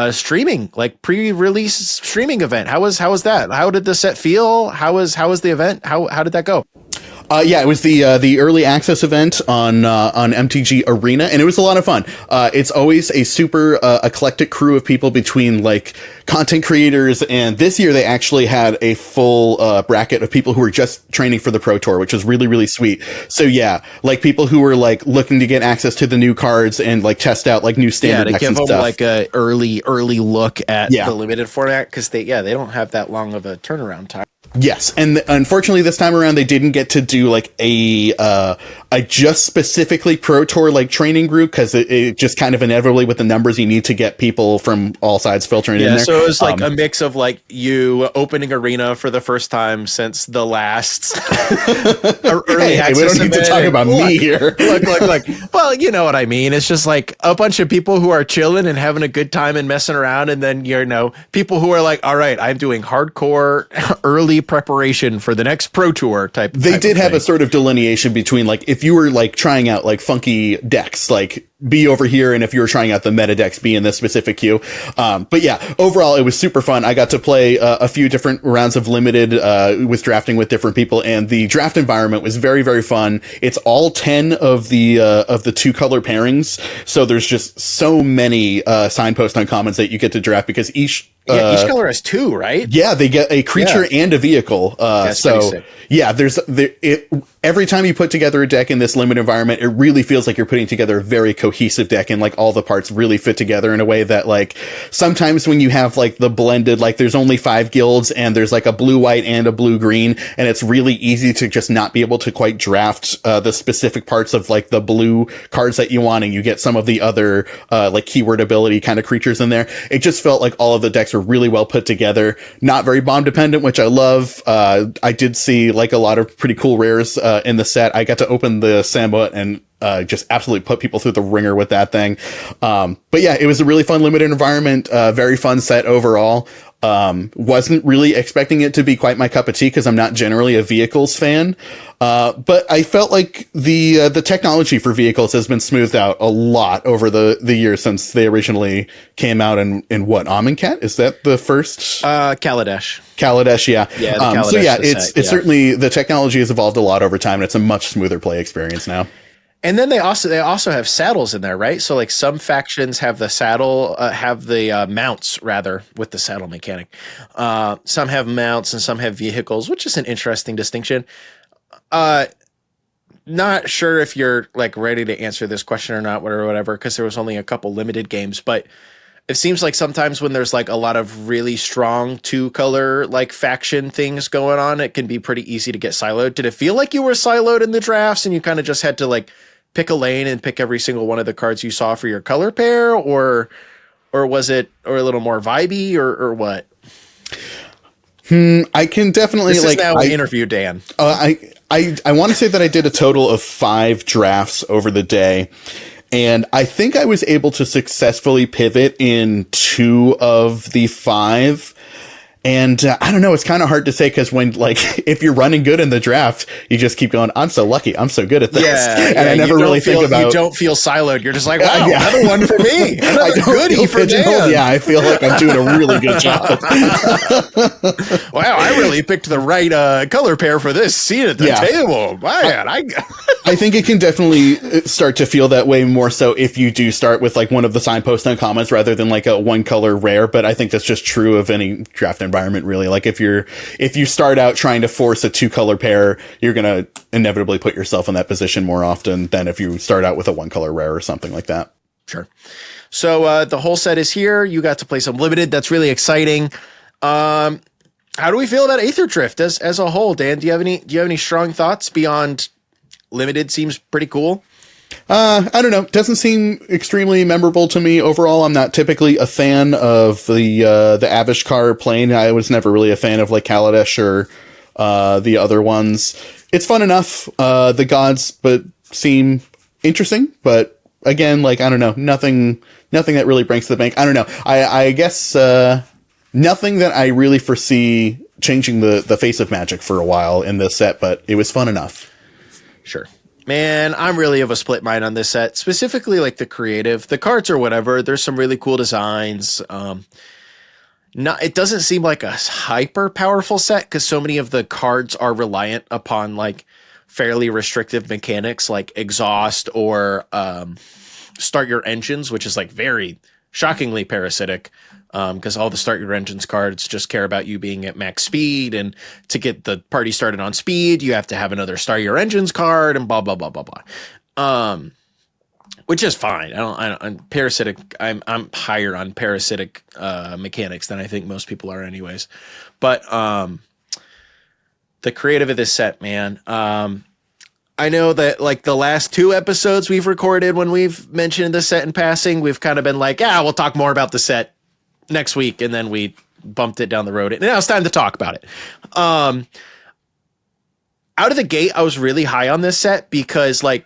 streaming, like pre-release streaming event. How was that? How did the set feel? How was the event? How did that go? It was the early access event on MTG Arena, and it was a lot of fun. It's always a super eclectic crew of people between like content creators, and this year they actually had a full bracket of people who were just training for the Pro Tour, which was really, really sweet. So yeah, like people who were like looking to get access to the new cards and like test out like new standard decks and stuff. Yeah, to give them like a early look at the limited format, because they don't have that long of a turnaround time. Yes, and unfortunately this time around they didn't get to do like a just specifically Pro Tour like training group because it just kind of inevitably with the numbers you need to get people from all sides filtering in there. So it was like a mix of like you opening Arena for the first time since the last early access. We don't need to talk about me here. Look. Well, you know what I mean. It's just like a bunch of people who are chilling and having a good time and messing around, and then people who are like, all right, I'm doing hardcore early preparation for the next Pro Tour type. They did have a sort of delineation between like if you were like trying out like funky decks, like be over here, and if you were trying out the meta decks, be in this specific queue. But yeah, overall it was super fun. I got to play a few different rounds of limited with drafting with different people, and the draft environment was very, very fun. It's all 10 of the two color pairings, so there's just so many signpost uncommons that you get to draft because each color has two, right? Yeah, they get a creature and a vehicle. So yeah, every time you put together a deck in this limited environment, it really feels like you're putting together a very cohesive deck, and like all the parts really fit together in a way that like sometimes when you have like the blended, like there's only 5 guilds and there's like a blue white and a blue green, and it's really easy to just not be able to quite draft the specific parts of like the blue cards that you want, and you get some of the other like keyword ability kind of creatures in there. It just felt like all of the decks were really well put together, not very bomb dependent, which I love. I did see like a lot of pretty cool rares in the set. I got to open the Samut and just absolutely put people through the ringer with that thing. But yeah, it was a really fun limited environment, very fun set overall. Wasn't really expecting it to be quite my cup of tea because I'm not generally a vehicles fan. But I felt like the technology for vehicles has been smoothed out a lot over the years since they originally came out in what, Amonkhet? Is that the first? Kaladesh. Kaladesh, yeah. Yeah, Kaladesh it's certainly, the technology has evolved a lot over time, and it's a much smoother play experience now. And then they also have saddles in there, right? So like some factions have the saddle, have the mounts rather with the saddle mechanic. Some have mounts and some have vehicles, which is an interesting distinction. Not sure if you're like ready to answer this question or not, whatever, because there was only a couple limited games, but it seems like sometimes when there's like a lot of really strong 2-color like faction things going on, it can be pretty easy to get siloed. Did it feel like you were siloed in the drafts and you kind of just had to like pick a lane and pick every single one of the cards you saw for your color pair, or was it a little more vibey or what? I can definitely this is now an interview, Dan. I want to say that I did a total of 5 drafts over the day, and I think I was able to successfully pivot in 2 of the 5. And I don't know, it's kind of hard to say because when, like, if you're running good in the draft, you just keep going, I'm so lucky, I'm so good at this. And I never really think about... You don't feel siloed. You're just like, wow, another one for me. Another goodie for Dan. Yeah, I feel like I'm doing a really good job. Wow, I really picked the right color pair for this seat at the table. Man, I think it can definitely start to feel that way more so if you do start with, like, one of the signpost uncommons rather than, like, a 1-color rare. But I think that's just true of any draft environment, really. Like if you start out trying to force a 2-color pair, you're gonna inevitably put yourself in that position more often than if you start out with a 1-color rare or something like that. Sure. So the whole set is here. You got to play some limited. That's really exciting. How do we feel about Aetherdrift as a whole, Dan? Do you have any strong thoughts beyond limited? Seems pretty cool. I don't know. Doesn't seem extremely memorable to me overall. I'm not typically a fan of the Avishkar plane. I was never really a fan of like Kaladesh or the other ones. It's fun enough. The gods but seem interesting, but again, like I don't know, nothing that really breaks the bank. I don't know. I guess nothing that I really foresee changing the face of Magic for a while in this set, but it was fun enough. Sure. Man, I'm really of a split mind on this set, specifically like the creative, the cards or whatever. There's some really cool designs. It doesn't seem like a hyper powerful set because so many of the cards are reliant upon like fairly restrictive mechanics like exhaust or start your engines, which is like very shockingly parasitic. Because all the start your engines cards just care about you being at max speed, and to get the party started on speed, you have to have another start your engines card, and blah blah blah blah blah. Which is fine. I'm parasitic. I'm higher on parasitic mechanics than I think most people are, anyways. But the creative of this set, man. I know that like the last 2 episodes we've recorded when we've mentioned the set in passing, we've kind of been like, we'll talk more about the set next week, and then we bumped it down the road, and now it's time to talk about it. Out of the gate, I was really high on this set because, like,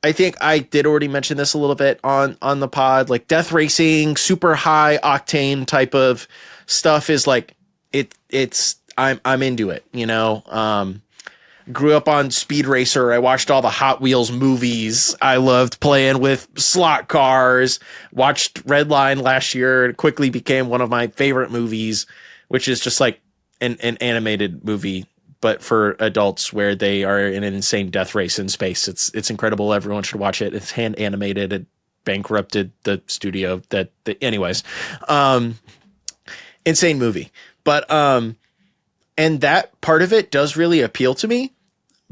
I think I did already mention this a little bit on the pod. Like, death racing, super high octane type of stuff is like I'm into it. You know, grew up on Speed Racer. I watched all the Hot Wheels movies. I loved playing with slot cars. Watched Redline last year. It quickly became one of my favorite movies, which is just like an animated movie, but for adults where they are in an insane death race in space. It's incredible. Everyone should watch it. It's hand animated. It bankrupted the studio anyways. Insane movie. But, and that part of it does really appeal to me.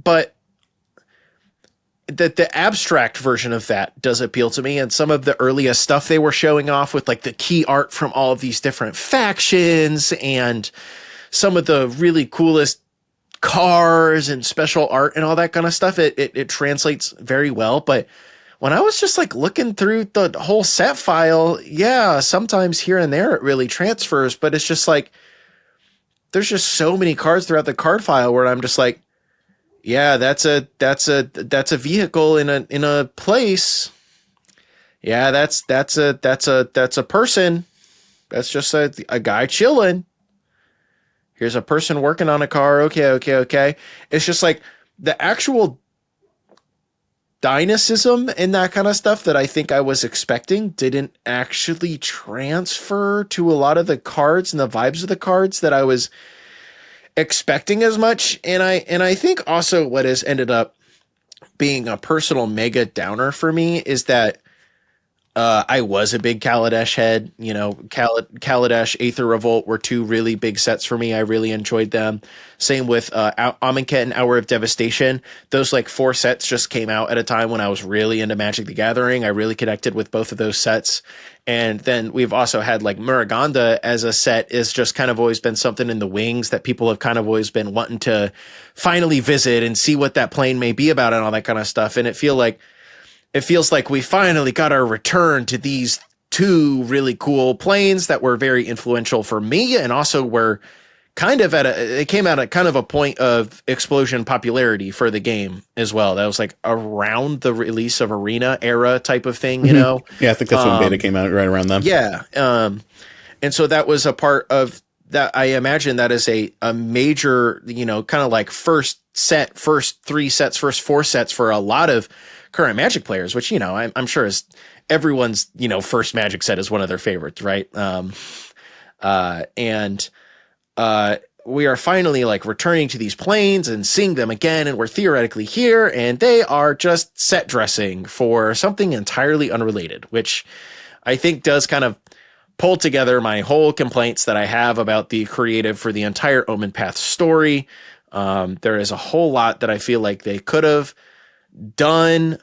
But the abstract version of that does appeal to me, and some of the earliest stuff they were showing off with like the key art from all of these different factions and some of the really coolest cars and special art and all that kind of stuff, it translates very well. But when I was just like looking through the whole set file, sometimes here and there it really transfers, but it's just like there's just so many cards throughout the card file where I'm just like, yeah, that's a vehicle in a place. Yeah, that's a person. That's just a guy chilling. Here's a person working on a car. Okay. It's just like the actual dynamism and that kind of stuff that I think I was expecting didn't actually transfer to a lot of the cards and the vibes of the cards that I was expecting as much. And I think also what has ended up being a personal mega downer for me is that I was a big Kaladesh head. You know, Kaladesh, Aether Revolt were two really big sets for me. I really enjoyed them. Same with Amonkhet and Hour of Devastation. Those like 4 sets just came out at a time when I was really into Magic the Gathering. I really connected with both of those sets. And then we've also had like Muraganda as a set is just kind of always been something in the wings that people have kind of always been wanting to finally visit and see what that plane may be about and all that kind of stuff. And it feels like we finally got our return to these 2 really cool planes that were very influential for me and also were kind of it came out at kind of a point of explosion popularity for the game as well. That was like around the release of Arena era type of thing, you know? Yeah, I think that's when beta came out, right around then. Yeah. And so that was a part of that. I imagine that is a major, you know, kind of like first 3 sets, first 4 sets for a lot of current Magic players, which, you know, I'm sure is everyone's, you know, first Magic set is one of their favorites, right? We are finally like returning to these planes and seeing them again, and we're theoretically here, and they are just set dressing for something entirely unrelated, which I think does kind of pull together my whole complaints that I have about the creative for the entire Omen Path story. There is a whole lot that I feel like they could have done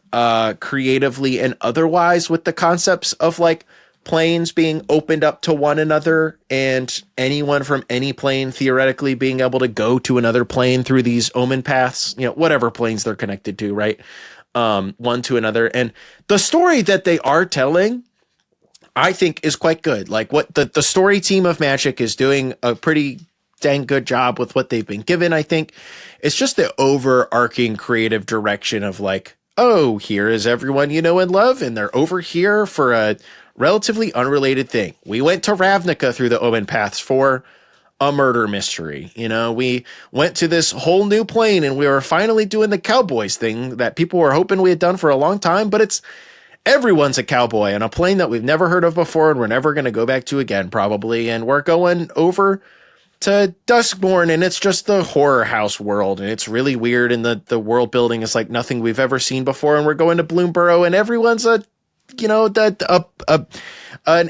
creatively and otherwise with the concepts of like planes being opened up to one another and anyone from any plane theoretically being able to go to another plane through these Omen paths, you know, whatever planes they're connected to, right? One to another. And the story that they are telling, I think, is quite good. Like what the story team of Magic is doing a pretty dang good job with what they've been given. I think it's just the overarching creative direction of like, oh, here is everyone you know and love, and they're over here for a relatively unrelated thing. We went to Ravnica through the Omen Paths for a murder mystery. You know, we went to this whole new plane and we were finally doing the Cowboys thing that people were hoping we had done for a long time, but it's everyone's a cowboy on a plane that we've never heard of before and we're never going to go back to again, probably. And we're going over to Duskborn, and it's just the horror house world, and it's really weird, and the world building is like nothing we've ever seen before, and we're going to Bloomborough, and everyone's an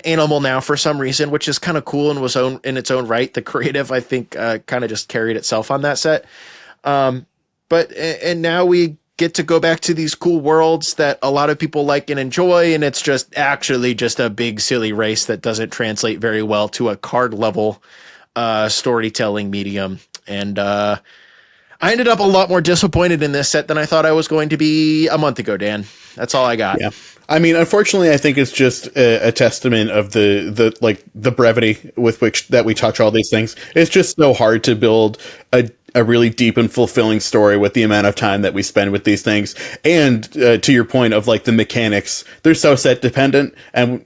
animal now for some reason, which is kind of cool and was in its own right. The creative, I think, kind of just carried itself on that set. But now we get to go back to these cool worlds that a lot of people like and enjoy, and it's just actually just a big silly race that doesn't translate very well to a card level storytelling medium. And I ended up a lot more disappointed in this set than I thought I was going to be a month ago, Dan. That's all I got. Yeah. I mean, unfortunately, I think it's just a testament of the brevity with which that we touch all these things. It's just so hard to build a really deep and fulfilling story with the amount of time that we spend with these things. And to your point of like the mechanics, they're so set dependent. And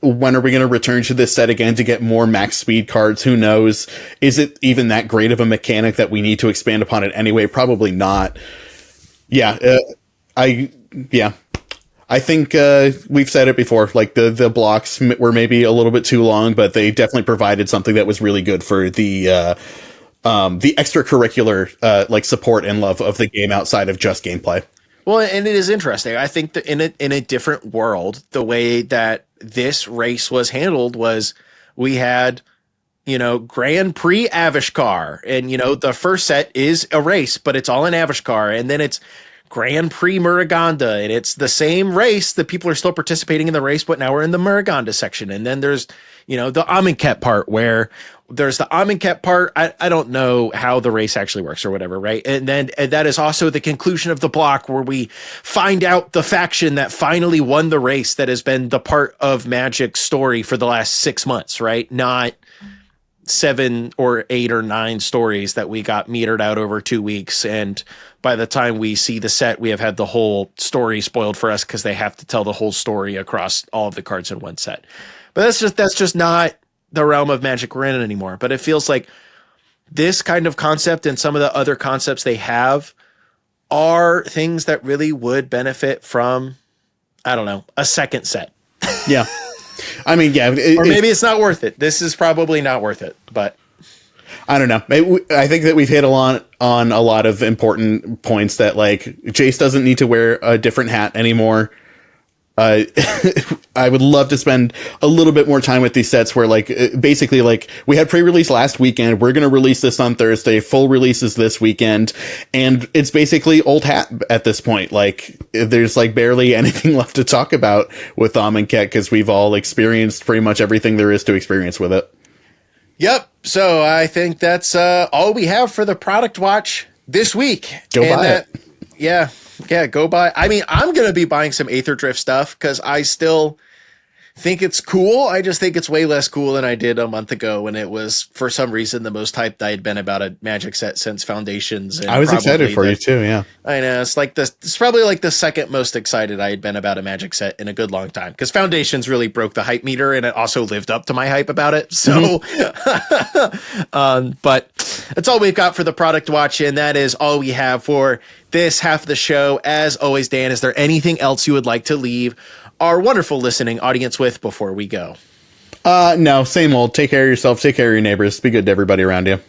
when are we going to return to this set again to get more max speed cards? Who knows? Is it even that great of a mechanic that we need to expand upon it anyway? Probably not. Yeah. I think we've said it before, like the blocks were maybe a little bit too long, but they definitely provided something that was really good for the extracurricular like support and love of the game outside of just gameplay. Well, and it is interesting. I think that in a different world, the way that this race was handled was we had, you know, Grand Prix Avishkar, and you know the first set is a race, but it's all in Avishkar, and then it's Grand Prix Muraganda, and it's the same race. The people are still participating in the race, but now we're in the Muraganda section. And then there's, you know, the Amonkhet part where there's the Amonkhet part. I don't know how the race actually works or whatever, right? And then that is also the conclusion of the block where we find out the faction that finally won the race that has been the part of Magic's story for the last 6 months, right? Not 7 or 8 or 9 stories that we got metered out over 2 weeks. And by the time we see the set, we have had the whole story spoiled for us because they have to tell the whole story across all of the cards in one set. But that's just not the realm of Magic we're in anymore. But it feels like this kind of concept and some of the other concepts they have are things that really would benefit from, I don't know, a second set. Yeah. I mean, yeah. Or maybe it's not worth it. This is probably not worth it, but I don't know. I think that we've hit on a lot of important points that like Jace doesn't need to wear a different hat anymore. I would love to spend a little bit more time with these sets where like basically like we had pre-release last weekend. We're going to release this on Thursday. Full release is this weekend. And it's basically old hat at this point. Like there's like barely anything left to talk about with Amonkhet because we've all experienced pretty much everything there is to experience with it. Yep. So I think that's all we have for the product watch this week. Go buy it. Yeah. Yeah, go buy. I mean, I'm going to be buying some Aetherdrift stuff because I still think it's cool. I just think it's way less cool than I did a month ago when it was, for some reason, the most hyped I had been about a Magic set since Foundations. And I was excited for you too, yeah. I know. It's probably like the second most excited I had been about a Magic set in a good long time because Foundations really broke the hype meter and it also lived up to my hype about it. So, but that's all we've got for the product watch. And that is all we have for this half of the show. As always, Dan, is there anything else you would like to leave our wonderful listening audience with before we go? No, same old. Take care of yourself. Take care of your neighbors. Be good to everybody around you.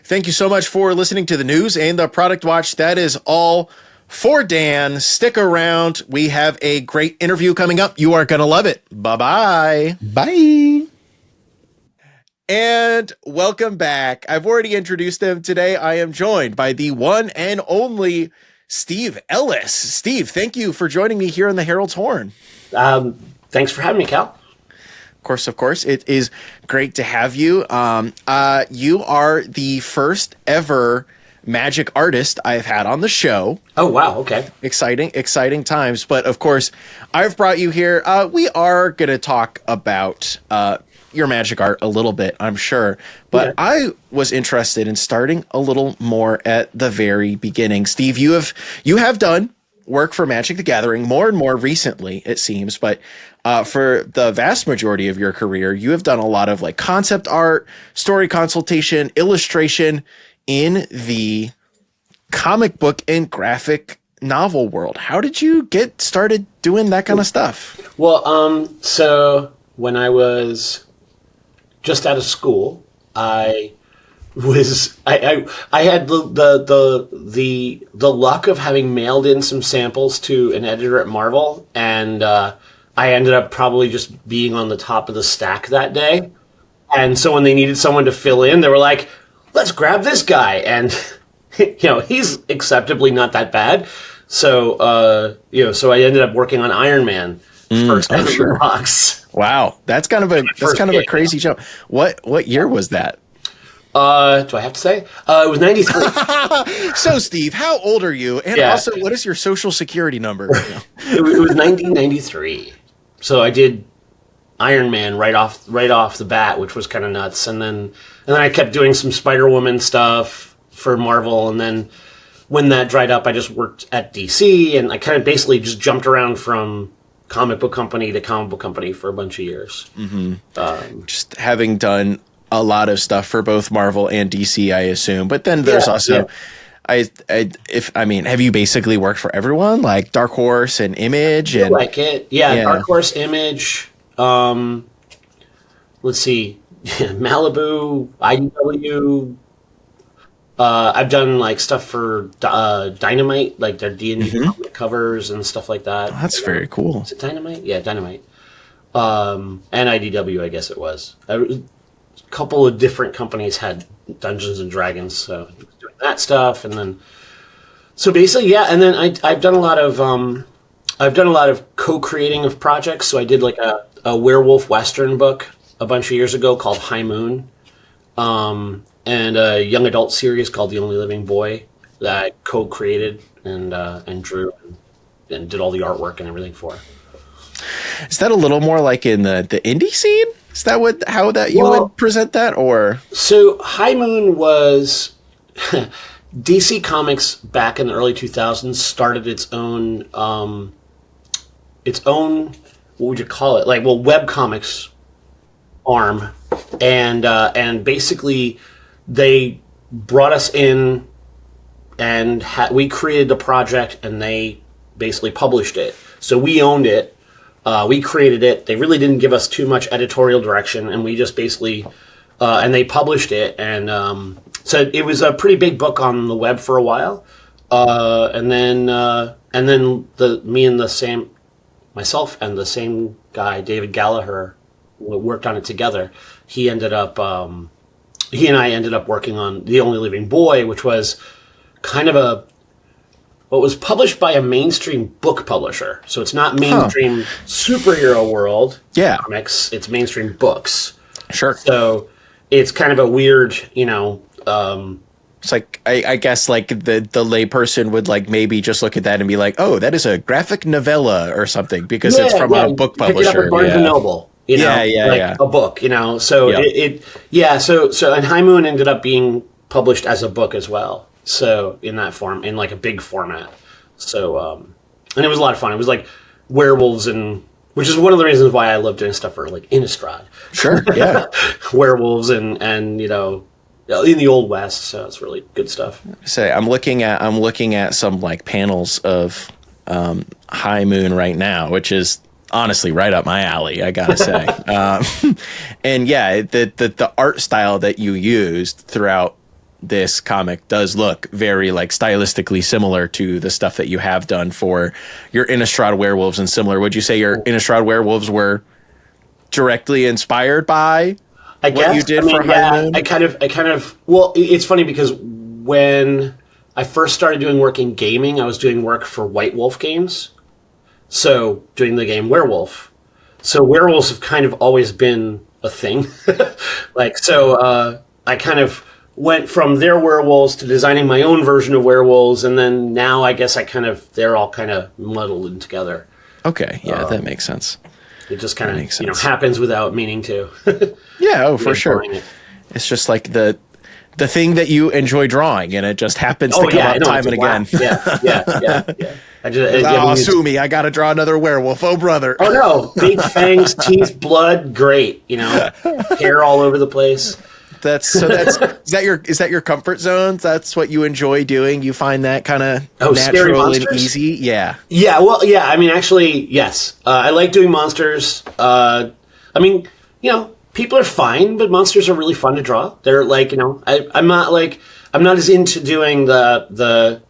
Thank you so much for listening to the news and the product watch. That is all for Dan. Stick around. We have a great interview coming up. You are going to love it. Bye-bye. Bye. And welcome back. I've already introduced him today. I am joined by the one and only Steve Ellis. Steve, thank you for joining me here on the Herald's Horn. Thanks for having me, Cal. Of course. It is great to have you. You are the first ever Magic artist I've had on the show. Oh, wow. Okay. Exciting times. But of course, I've brought you here. We are going to talk about your Magic art a little bit, I'm sure. But I was interested in starting a little more at the very beginning. Steve, you have done work for Magic the Gathering more and more recently, it seems. But for the vast majority of your career, you have done a lot of like concept art, story consultation, illustration in the comic book and graphic novel world. How did you get started doing that kind of stuff? Well, so when I was just out of school, I had the luck of having mailed in some samples to an editor at Marvel, and I ended up probably just being on the top of the stack that day. And so when they needed someone to fill in, they were like, let's grab this guy. And, he's acceptably not that bad. So, so I ended up working on Iron Man first out of the box. Wow. That's kind of a crazy jump. What year was that? Do I have to say? It was 93. So, Steve, how old are you? And also, what is your social security number? It was 1993. So I did Iron Man right off the bat, which was kind of nuts. And then I kept doing some Spider-Woman stuff for Marvel. And then when that dried up, I just worked at DC, and I kind of basically just jumped around from comic book company to comic book company for a bunch of years. Mm-hmm. Just having done a lot of stuff for both Marvel and DC, I assume. But then there's also, have you basically worked for everyone, like Dark Horse and Image? And like it, Dark Horse, Image. Let's see, Malibu, IDW. I've done like stuff for Dynamite, like their D&D covers and stuff like that. Oh, that's very cool. Is it Dynamite? Yeah, Dynamite. And IDW, I guess it was. A couple of different companies had Dungeons and Dragons, so I was doing that stuff, and then so basically, and then I've done a lot of co-creating of projects. So I did like a werewolf western book a bunch of years ago called High Moon. And a young adult series called The Only Living Boy that I co-created and drew and did all the artwork and everything for. Is that a little more like in the indie scene? Is that how you would present that, or? So High Moon was DC Comics back in the early 2000s started its own what would you call it? Web comics arm, and basically they brought us in and we created the project, and they basically published it. So we owned it. We created it. They really didn't give us too much editorial direction, and we just basically and they published it, and so it was a pretty big book on the web for a while, and then myself and the same guy, David Gallagher, worked on it together. He and I ended up working on The Only Living Boy, which was kind of what was published by a mainstream book publisher. So it's not mainstream superhero world comics, it's mainstream books. Sure. So it's kind of a weird, it's like, I guess like the layperson would like maybe just look at that and be like, oh, that is a graphic novella or something because it's from a book publisher. Pick it up at Barnes and Noble. A book, So so and High Moon ended up being published as a book as well. So in that form, in like a big format. So and it was a lot of fun. It was like werewolves, which is one of the reasons why I love doing stuff for like Innistrad. Sure, yeah. Werewolves and in the Old West, so it's really good stuff. I'm looking at some like panels of High Moon right now, which is honestly right up my alley, I gotta say. And yeah, the art style that you used throughout this comic does look very like stylistically similar to the stuff that you have done for your Innistrad werewolves and similar. Would you say your Innistrad werewolves were directly inspired by what you did for High Moon? I kind of well, it's funny because when I first started doing work in gaming, I was doing work for White Wolf Games. So doing the game Werewolf. So werewolves have kind of always been a thing. I kind of went from their werewolves to designing my own version of werewolves, and then now I guess they're all kind of muddled in together. Okay, yeah, that makes sense. It just kind of happens without meaning to. Yeah, for sure. It's just like the thing that you enjoy drawing, and it just happens to come up time and again. Yeah. Sue me, I gotta draw another werewolf. Oh, brother. Oh, no. Big fangs, teeth, blood, great. Hair all over the place. Is that your comfort zone? That's what you enjoy doing? You find that kind of natural and easy? Yeah. Yeah, well, yeah, I mean, actually, yes. I like doing monsters. People are fine, but monsters are really fun to draw. They're like, I'm not as into doing the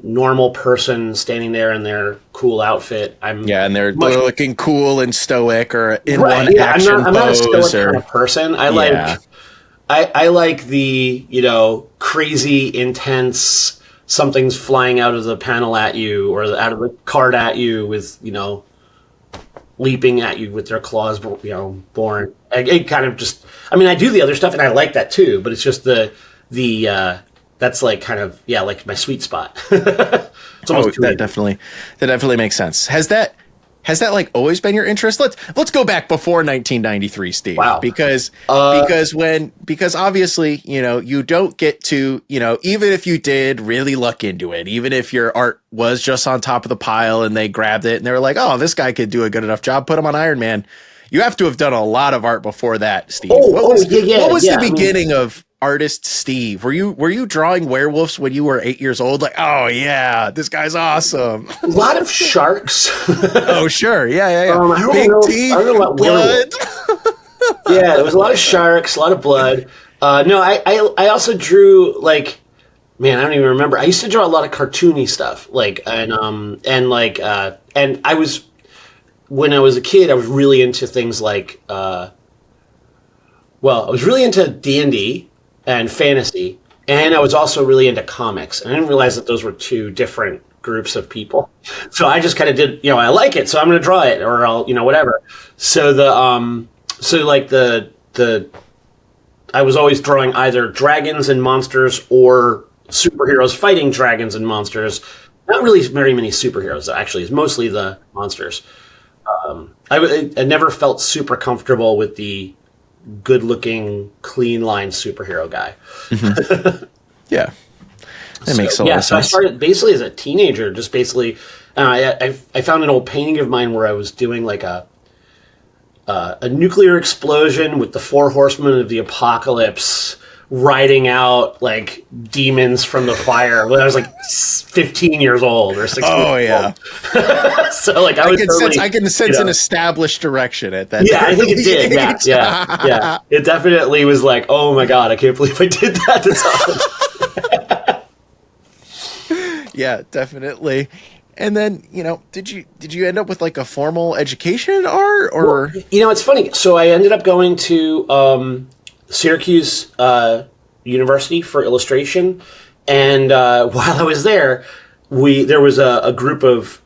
normal person standing there in their cool outfit. And they're looking cool and stoic or in one action pose. I'm not a stoic kind of person. I like the crazy, intense. Something's flying out of the panel at you or out of the card at you with leaping at you with their claws, born. It kind of just. I mean, I do the other stuff and I like that too, but it's just the that's like kind of like my sweet spot. It's almost that definitely makes sense. Has that like always been your interest? Let's go back before 1993, Steve. Wow. Because obviously, you don't get to, even if you did really luck into it, even if your art was just on top of the pile and they grabbed it and they were like, oh, this guy could do a good enough job, put him on Iron Man. You have to have done a lot of art before that, Steve. What was the beginning of artist Steve? Were you drawing werewolves when you were 8 years old? Like, oh yeah, this guy's awesome. A lot of sharks. Oh sure, yeah. Big teeth, I don't know about blood. Yeah, there was a lot of sharks, a lot of blood. No, I also drew I don't even remember. I used to draw a lot of cartoony stuff, and I was when I was a kid, I was really into things like I was really into D&D and fantasy, and I was also really into comics. And I didn't realize that those were two different groups of people. So I just kind of did, I like it, so I'm going to draw it, or I'll, whatever. So I was always drawing either dragons and monsters or superheroes fighting dragons and monsters. Not really very many superheroes, actually. It's mostly the monsters. I never felt super comfortable with the good-looking, clean-line superhero guy. Mm-hmm. Yeah, that makes a lot of sense. So I started basically as a teenager. Just basically, I found an old painting of mine where I was doing like a nuclear explosion with the four horsemen of the apocalypse riding out like demons from the fire when I was like 15 years old or 16 Oh years yeah. old. So like I can sense an established direction at that. Yeah, I think it did. Yeah, age. yeah. It definitely was like, oh my God, I can't believe I did that to someone. Yeah, definitely. And then, did you end up with like a formal education in art or? Well, it's funny. So I ended up going to Syracuse University for illustration, and while I was there, there was a group of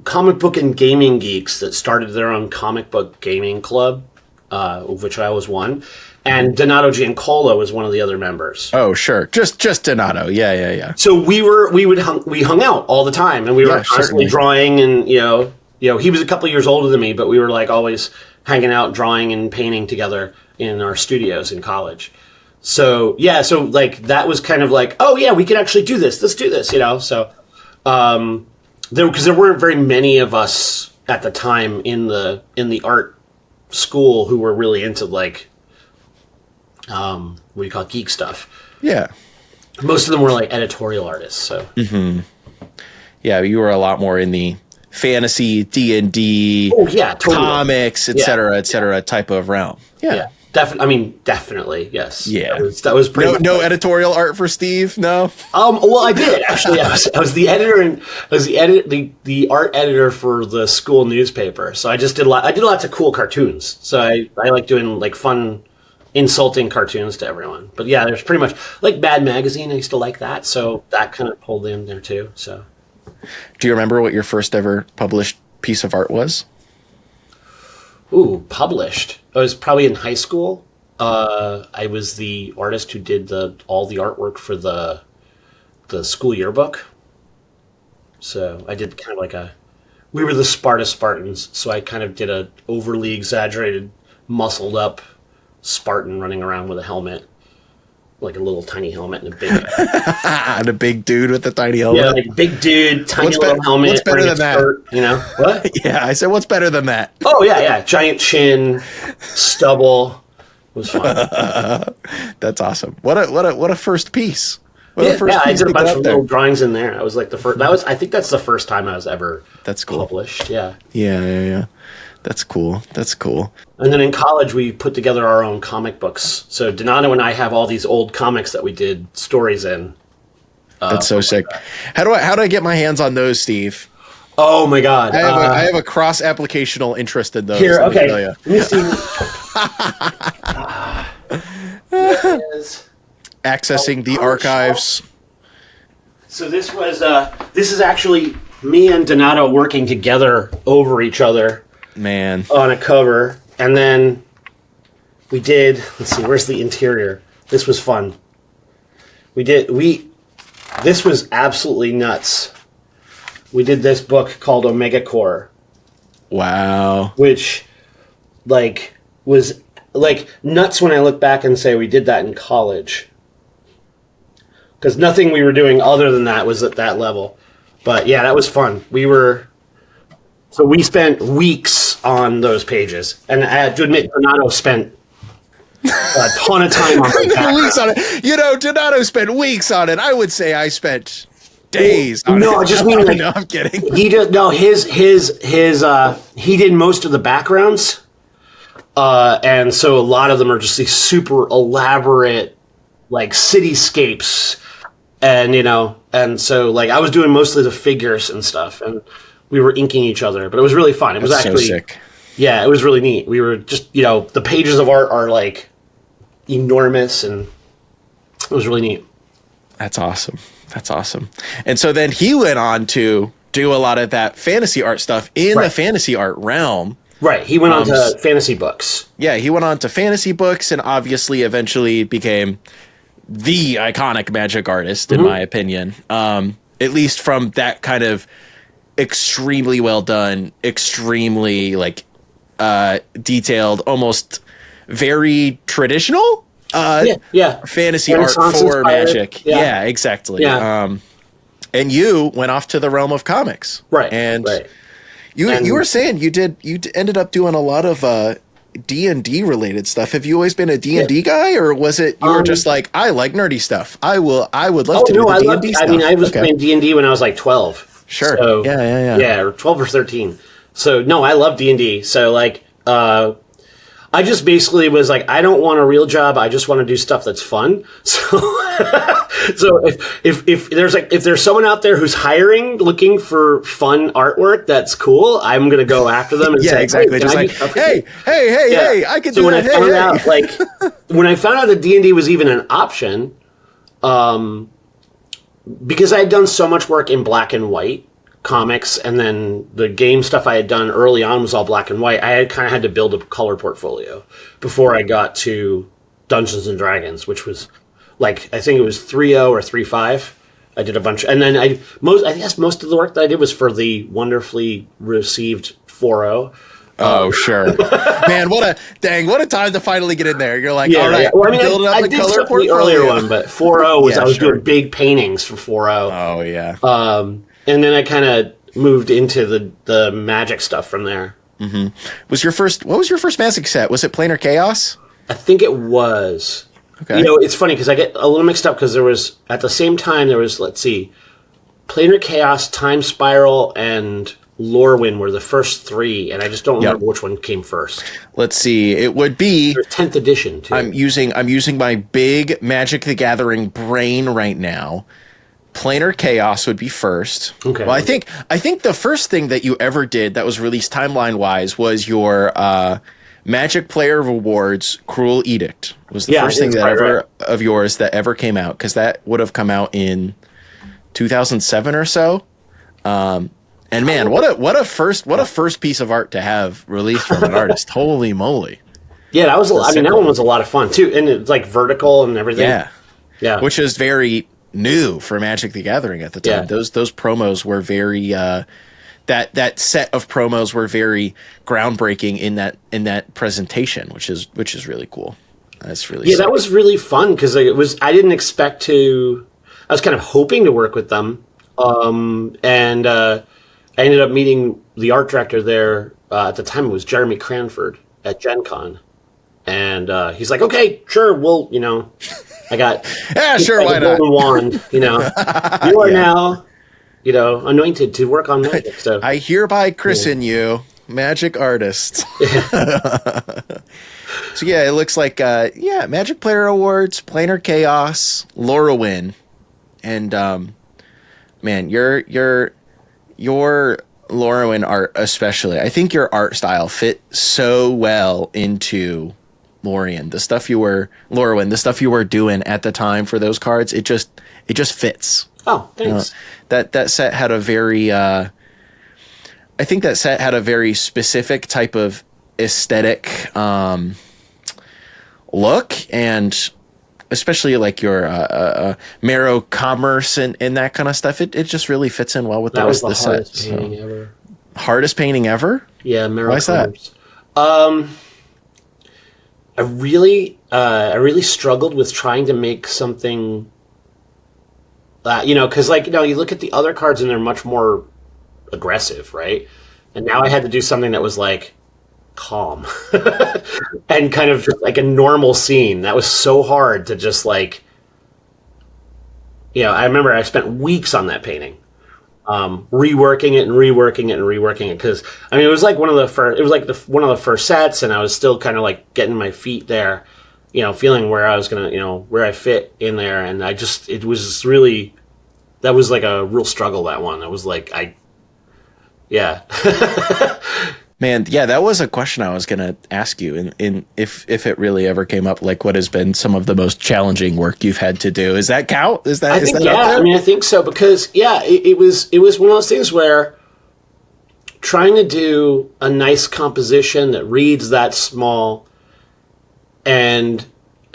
comic book and gaming geeks that started their own comic book gaming club, of which I was one. And Donato Giancola was one of the other members. Oh, sure. Just Donato. Yeah. So we hung out all the time, and we were constantly drawing, and he was a couple of years older than me, but we were like always hanging out, drawing and painting together in our studios in college. So like that was kind of like, oh yeah, we could actually do this. Let's do this, So because there weren't very many of us at the time in the art school who were really into like what do you call it, geek stuff. Yeah. Most of them were like editorial artists. So yeah, you were a lot more in the fantasy, D&D, totally. Comics, et cetera, type of realm. Yeah. Definitely, yes. Yeah, that was pretty. No editorial art for Steve. No. Well, I did actually. I was the editor and I was the art editor for the school newspaper. So I just did I did lots of cool cartoons. So I like doing like fun, insulting cartoons to everyone. But yeah, there's pretty much like Mad Magazine. I used to like that, so that kind of pulled in there too. So. Do you remember what your first ever published piece of art was? Ooh, published. I was probably in high school. I was the artist who did all the artwork for the school yearbook. So I did kind of like we were the Spartans, so I kind of did a overly exaggerated, muscled up Spartan running around with a helmet. Like a little tiny helmet and a big and a big dude with a tiny helmet. Yeah, like a big dude, tiny little helmet. What's better than that? What? Yeah, I said, what's better than that? Oh yeah, giant chin, stubble. It was fun. That's awesome. What a first piece. I did a bunch of little drawings in there. I was like the first. I think that's the first time I was ever. That's cool. Published. Yeah. Yeah. That's cool. And then in college, we put together our own comic books. So Donato and I have all these old comics that we did stories in. That's so sick. How do I get my hands on those, Steve? Oh my God! I have a cross-applicational interest in those. Here, okay. Let me see. Accessing the archives. So this is actually me and Donato working together over each other. Man. On a cover. And then we did, let's see, where's the interior? This was fun. This was absolutely nuts. We did this book called Omega Core. Wow. Which, was, nuts when I look back and say we did that in college. Because nothing we were doing other than that was at that level. But yeah, that was fun. So we spent weeks on those pages. And I have to admit, Donato spent a ton of time on it. Weeks on it. Donato spent weeks on it. I would say I spent days on it. No, I just mean no, I'm kidding. He did most of the backgrounds. And so a lot of them are just these super elaborate, cityscapes. And, and so, I was doing mostly the figures and stuff. And we were inking each other, but it was really fun. It was actually so sick. Yeah, it was really neat. We were just, the pages of art are enormous, and it was really neat. That's awesome. And so then he went on to do a lot of that fantasy art stuff in the fantasy art realm. Right. He went on to fantasy books. Yeah, he went on to fantasy books and obviously eventually became the iconic magic artist, in my opinion. At least from that kind of extremely well done, extremely detailed, almost very traditional fantasy art for magic. Yeah, exactly. Yeah. And you went off to the realm of comics. Right. And you were saying you ended up doing a lot of D&D related stuff. Have you always been a D&D guy, or was it you were just like, I like nerdy stuff? I would love to do the D&D stuff. I mean, I was playing D&D when I was like 12. Sure. So, yeah. Or 12 or 13. So no, I love D&D. So like, I just basically was like, I don't want a real job. I just want to do stuff that's fun. So, so if there's someone out there who's hiring, looking for fun artwork, that's cool. I'm gonna go after them and say, exactly. Just like, hey, I can do that. So when I found out, like, when I found out that D&D was even an option, because I had done so much work in black and white comics, and then the game stuff I had done early on was all black and white. I had kind of had to build a color portfolio before I got to Dungeons and Dragons, which was like, I think it was 3.0 or 3.5. I did a bunch, and then I guess most of the work that I did was for the wonderfully received 4.0. Oh, sure. Man, what a time to finally get in there. You're like, all right, Well, I mean, building up I the did color stuff portfolio. the earlier one, but 4.0 was, I was doing big paintings for 4.0. Oh, yeah. And then I kind of moved into the magic stuff from there. Mm-hmm. What was your first Magic set? Was it Planar Chaos? I think it was. Okay. You know, it's funny because I get a little mixed up because there was, at the same time, there was, let's see, Planar Chaos, Time Spiral, and Lorwyn were the first three, and I just don't remember which one came first. Let's see. It would be 10th edition too. I'm using my big Magic the Gathering brain right now. Planar Chaos would be first. Okay. Well, I think the first thing that you ever did that was released timeline-wise was your Magic Player Rewards Cruel Edict. Was the first thing that of yours that ever came out, because that would have come out in 2007 or so. And man, what a first piece of art to have released from an artist. Holy moly. Yeah, that was that one was a lot of fun too, and it's like vertical and everything. Yeah. Which is very new for Magic the Gathering at the time. Yeah. Those promos were very that set of promos were very groundbreaking in that presentation, which is really cool. That's really sick. That was really fun because I didn't expect to. I was kind of hoping to work with them, and I ended up meeting the art director there. At the time, it was Jeremy Cranford at Gen Con. And he's like, okay, sure, I got sure, why not? golden wand, you are now, anointed to work on magic. So I hereby christen you magic artist. So it looks like Magic Player Awards, Planar Chaos, Lorwyn, and man, your Lorwyn art especially. I think your art style fit so well into Lorwyn, the stuff you were doing at the time for those cards, it just fits. Oh, thanks. That set had a very I think that set had a very specific type of aesthetic look, and especially like your Marrow Commerce and that kind of stuff. It just really fits in well with the rest of the set. Hardest painting ever. Hardest painting ever? Yeah, Marrow Why's Commerce. That? I really struggled with trying to make something that, because you look at the other cards and they're much more aggressive, right? And now I had to do something that was like calm and kind of just like a normal scene. That was so hard to just like, I remember I spent weeks on that painting. Reworking it because it was like one of the first sets, and I was still kind of like getting my feet there, feeling where I was gonna, where I fit in there, and it was really, that was like a real struggle. That one, I was like, Man, that was a question I was going to ask you, in if it really ever came up, like what has been some of the most challenging work you've had to do. Is that count? I think I think so, because it was one of those things where trying to do a nice composition that reads that small and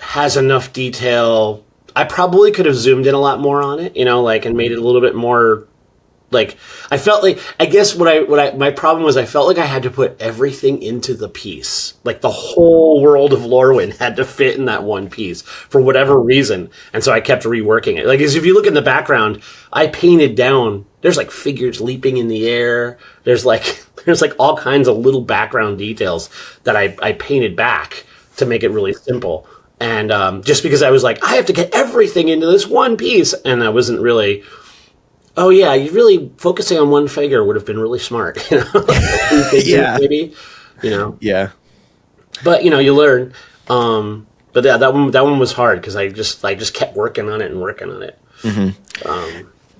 has enough detail. I probably could have zoomed in a lot more on it, and made it a little bit more. Like, I felt like, I guess my problem was I felt like I had to put everything into the piece. Like, the whole world of Lorwyn had to fit in that one piece for whatever reason. And so I kept reworking it. Like, as if you look in the background, I painted down, there's like figures leaping in the air. There's like there's like all kinds of little background details that I painted back to make it really simple. And just because I was like, I have to get everything into this one piece, and I wasn't really. Oh yeah, you really focusing on one figure would have been really smart. You know, Yeah. maybe. You know. Yeah. But you know, you learn. But yeah, that one was hard because I just kept working on it and working on it.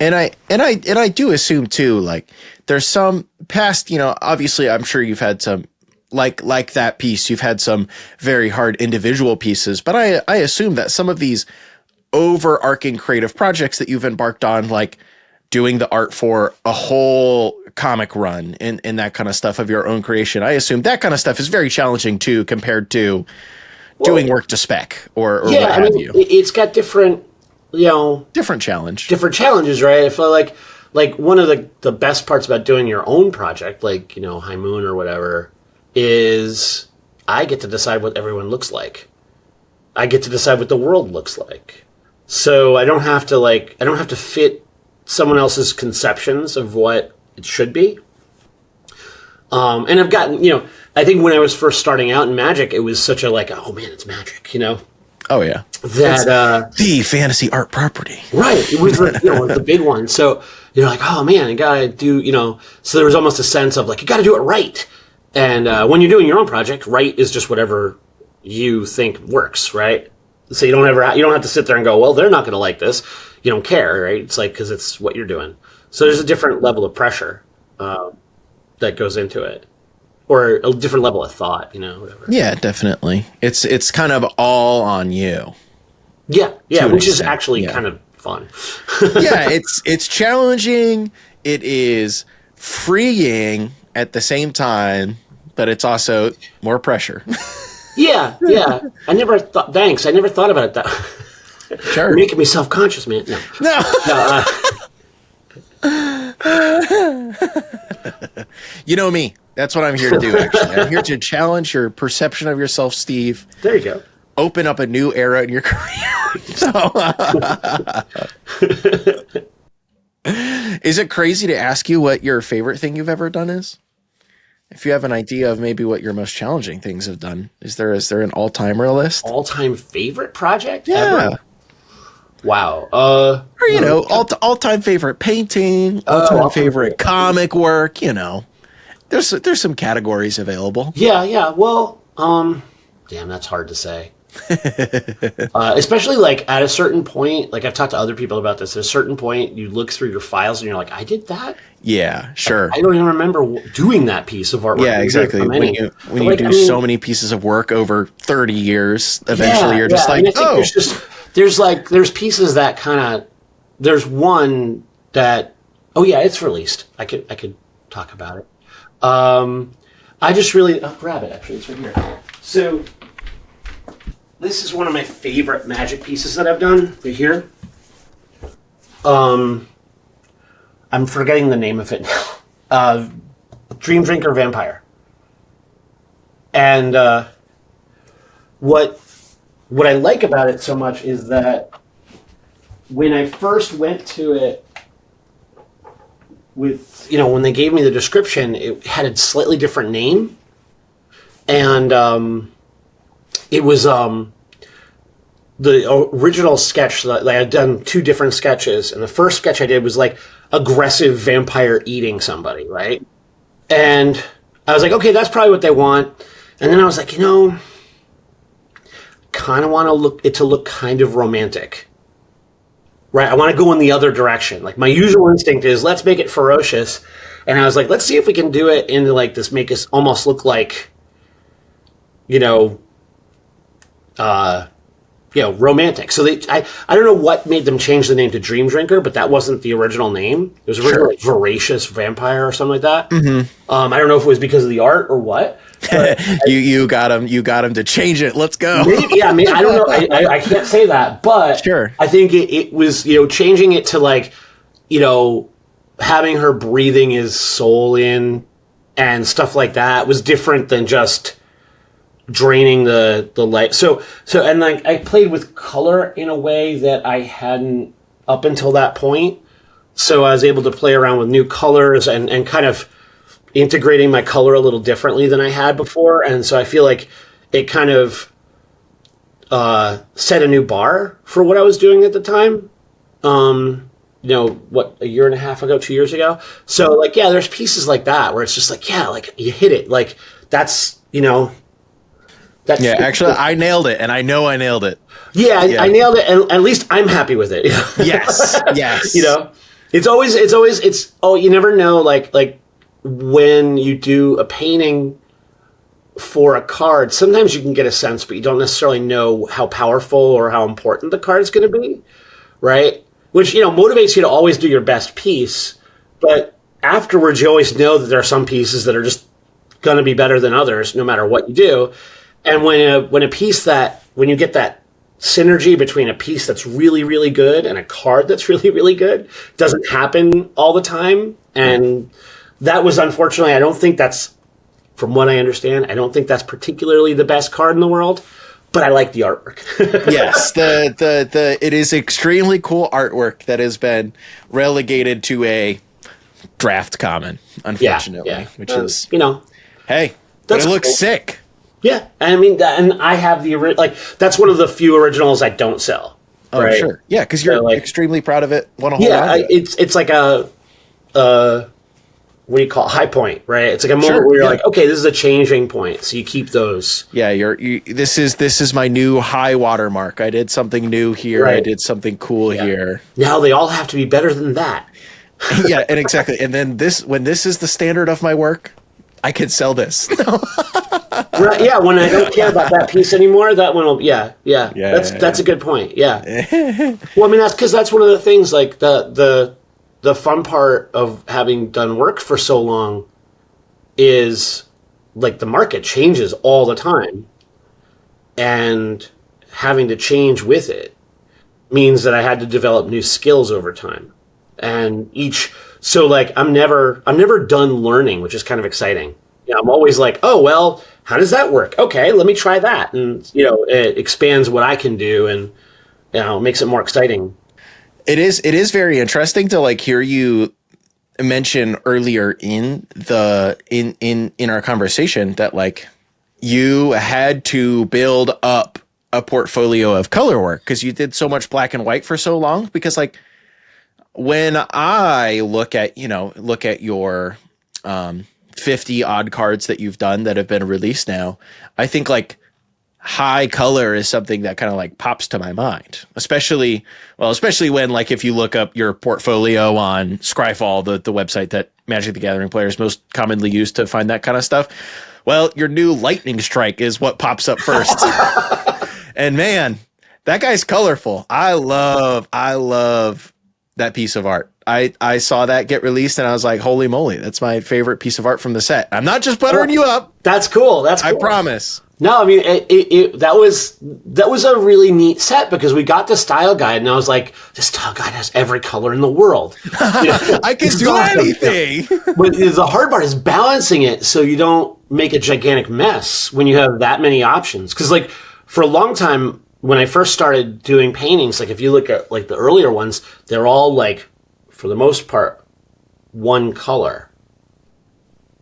And I do assume too, like there's some past, you know, obviously I'm sure you've had some like that piece, you've had some very hard individual pieces, but I assume that some of these overarching creative projects that you've embarked on, like doing the art for a whole comic run and that kind of stuff of your own creation, I assume that kind of stuff is very challenging too, compared to doing work to spec or what have you. It's got different, you know, Different challenges, right? I feel like one of the best parts about doing your own project, like, you know, High Moon or whatever, is I get to decide what everyone looks like. I get to decide what the world looks like. So I don't have to fit someone else's conceptions of what it should be. And I've gotten, you know, I think when I was first starting out in Magic, it was such a like, oh man, it's Magic, you know? Oh yeah. That the fantasy art property. Right. It was the, you know, the big one. So you're like, oh man, you gotta do, you know, so there was almost a sense of like, you gotta do it right. And when you're doing your own project, right is just whatever you think works, right? So you don't have to sit there and go, well, they're not gonna like this. You don't care, right? It's like, because it's what you're doing. So there's a different level of pressure that goes into it. Or a different level of thought, you know, whatever. Yeah, definitely. It's kind of all on you. Yeah, which is extent, actually kind of fun. Yeah, it's challenging. It is freeing at the same time, but it's also more pressure. Yeah. I never thought about it that. Sure. You're making me self-conscious, man. No. You know me. That's what I'm here to do, actually. I'm here to challenge your perception of yourself, Steve. There you go. Open up a new era in your career. Is it crazy to ask you what your favorite thing you've ever done is? If you have an idea of maybe what your most challenging things have done, is there an all-timer list? All-time favorite project Yeah. ever? Wow. Or, you know, all-time favorite painting, all-time favorite comic work, you know. There's some categories available. Yeah. Well, damn, that's hard to say. Especially like at a certain point, like I've talked to other people about this. At a certain point, you look through your files and you're like, I did that. Yeah, sure. I don't even remember doing that piece of artwork. Yeah, exactly. When you do so many pieces of work over 30 years, eventually you're just like, oh. There's pieces that kind of. There's one that. Oh yeah, it's released. I could talk about it. I just really grab it. Actually, it's right here. So this is one of my favorite Magic pieces that I've done right here. I'm forgetting the name of it now. Dream Drinker Vampire. And what I like about it so much is that when I first went to it. With, you know, when they gave me the description, it had a slightly different name. And it was the original sketch that I had done 2 different sketches. And the first sketch I did was like aggressive vampire eating somebody, right? And I was like, okay, that's probably what they want. And then I was like, you know, kind of want it to look kind of romantic. Right, I want to go in the other direction. Like my usual instinct is let's make it ferocious, and I was like, let's see if we can do it in like this, make us almost look like, you know, romantic. So I don't know what made them change the name to Dream Drinker, but that wasn't the original name. It was originally like Voracious Vampire or something like that. Mm-hmm. I don't know if it was because of the art or what. You got him to change it. Let's go. Maybe, yeah, I mean, I don't know. I can't say that, but sure. I think it was, you know, changing it to like, you know, having her breathing his soul in and stuff like that was different than just draining the light. So and like I played with color in a way that I hadn't up until that point. So I was able to play around with new colors and kind of integrating my color a little differently than I had before. And so I feel like it kind of set a new bar for what I was doing at the time. You know, what, a year and a half ago, 2 years ago. So like, yeah, there's pieces like that where it's just like, yeah, like you hit it. Like that's, you know, that's, Yeah, actually, I nailed it, and I know I nailed it. yeah, I nailed it. And at least I'm happy with it. Yes, yes. You know, you never know, like when you do a painting for a card, sometimes you can get a sense, but you don't necessarily know how powerful or how important the card is going to be, right? Which, you know, motivates you to always do your best piece, but afterwards you always know that there are some pieces that are just going to be better than others, no matter what you do. And when you get that synergy between a piece that's really, really good and a card that's really, really good, it doesn't happen all the time. And that was, unfortunately, I don't think that's, from what I understand, I don't think that's particularly the best card in the world. But I like the artwork. Yes, it is extremely cool artwork that has been relegated to a draft common, unfortunately, which is, you know, hey, but it looks sick. Yeah, I mean, and I have that's one of the few originals I don't sell. Oh, right? Sure, yeah, because you're extremely proud of it. Want to hold on to it. It's like a what do you call it? High point, right? It's like a moment where you're like, okay, this is a changing point. So you keep those. Yeah, this is my new high water mark. I did something new here. Right. I did something cool here. Now they all have to be better than that. Yeah, and exactly. And then when this is the standard of my work, I could sell this. Right, yeah, when I don't care about that piece anymore, that one will, that's a good point. Yeah. Well, I mean, that's one of the things, like the fun part of having done work for so long is like the market changes all the time, and having to change with it means that I had to develop new skills over time. And so like I'm never done learning, which is kind of exciting. You know, I'm always like, oh, well, how does that work? Okay, let me try that. And, you know, it expands what I can do and, you know, makes it more exciting. It is very interesting to like hear you mention earlier in our conversation that like you had to build up a portfolio of color work because you did so much black and white for so long. Because like when I look at your 50 odd cards that you've done that have been released now, I think like high color is something that kind of like pops to my mind, especially when like if you look up your portfolio on Scryfall, the website that Magic the Gathering players most commonly use to find that kind of stuff. Well, your new Lightning Strike is what pops up first. And man, that guy's colorful. I love that piece of art. I saw that get released and I was like, holy moly, that's my favorite piece of art from the set. I'm not just buttering you up. That's cool. I promise. No, I mean, that was a really neat set because we got the style guide and I was like, this style guide has every color in the world. You know, I can do anything. But the hard part is balancing it so you don't make a gigantic mess when you have that many options. Because like for a long time, when I first started doing paintings, like if you look at like the earlier ones, they're all like, for the most part, one color,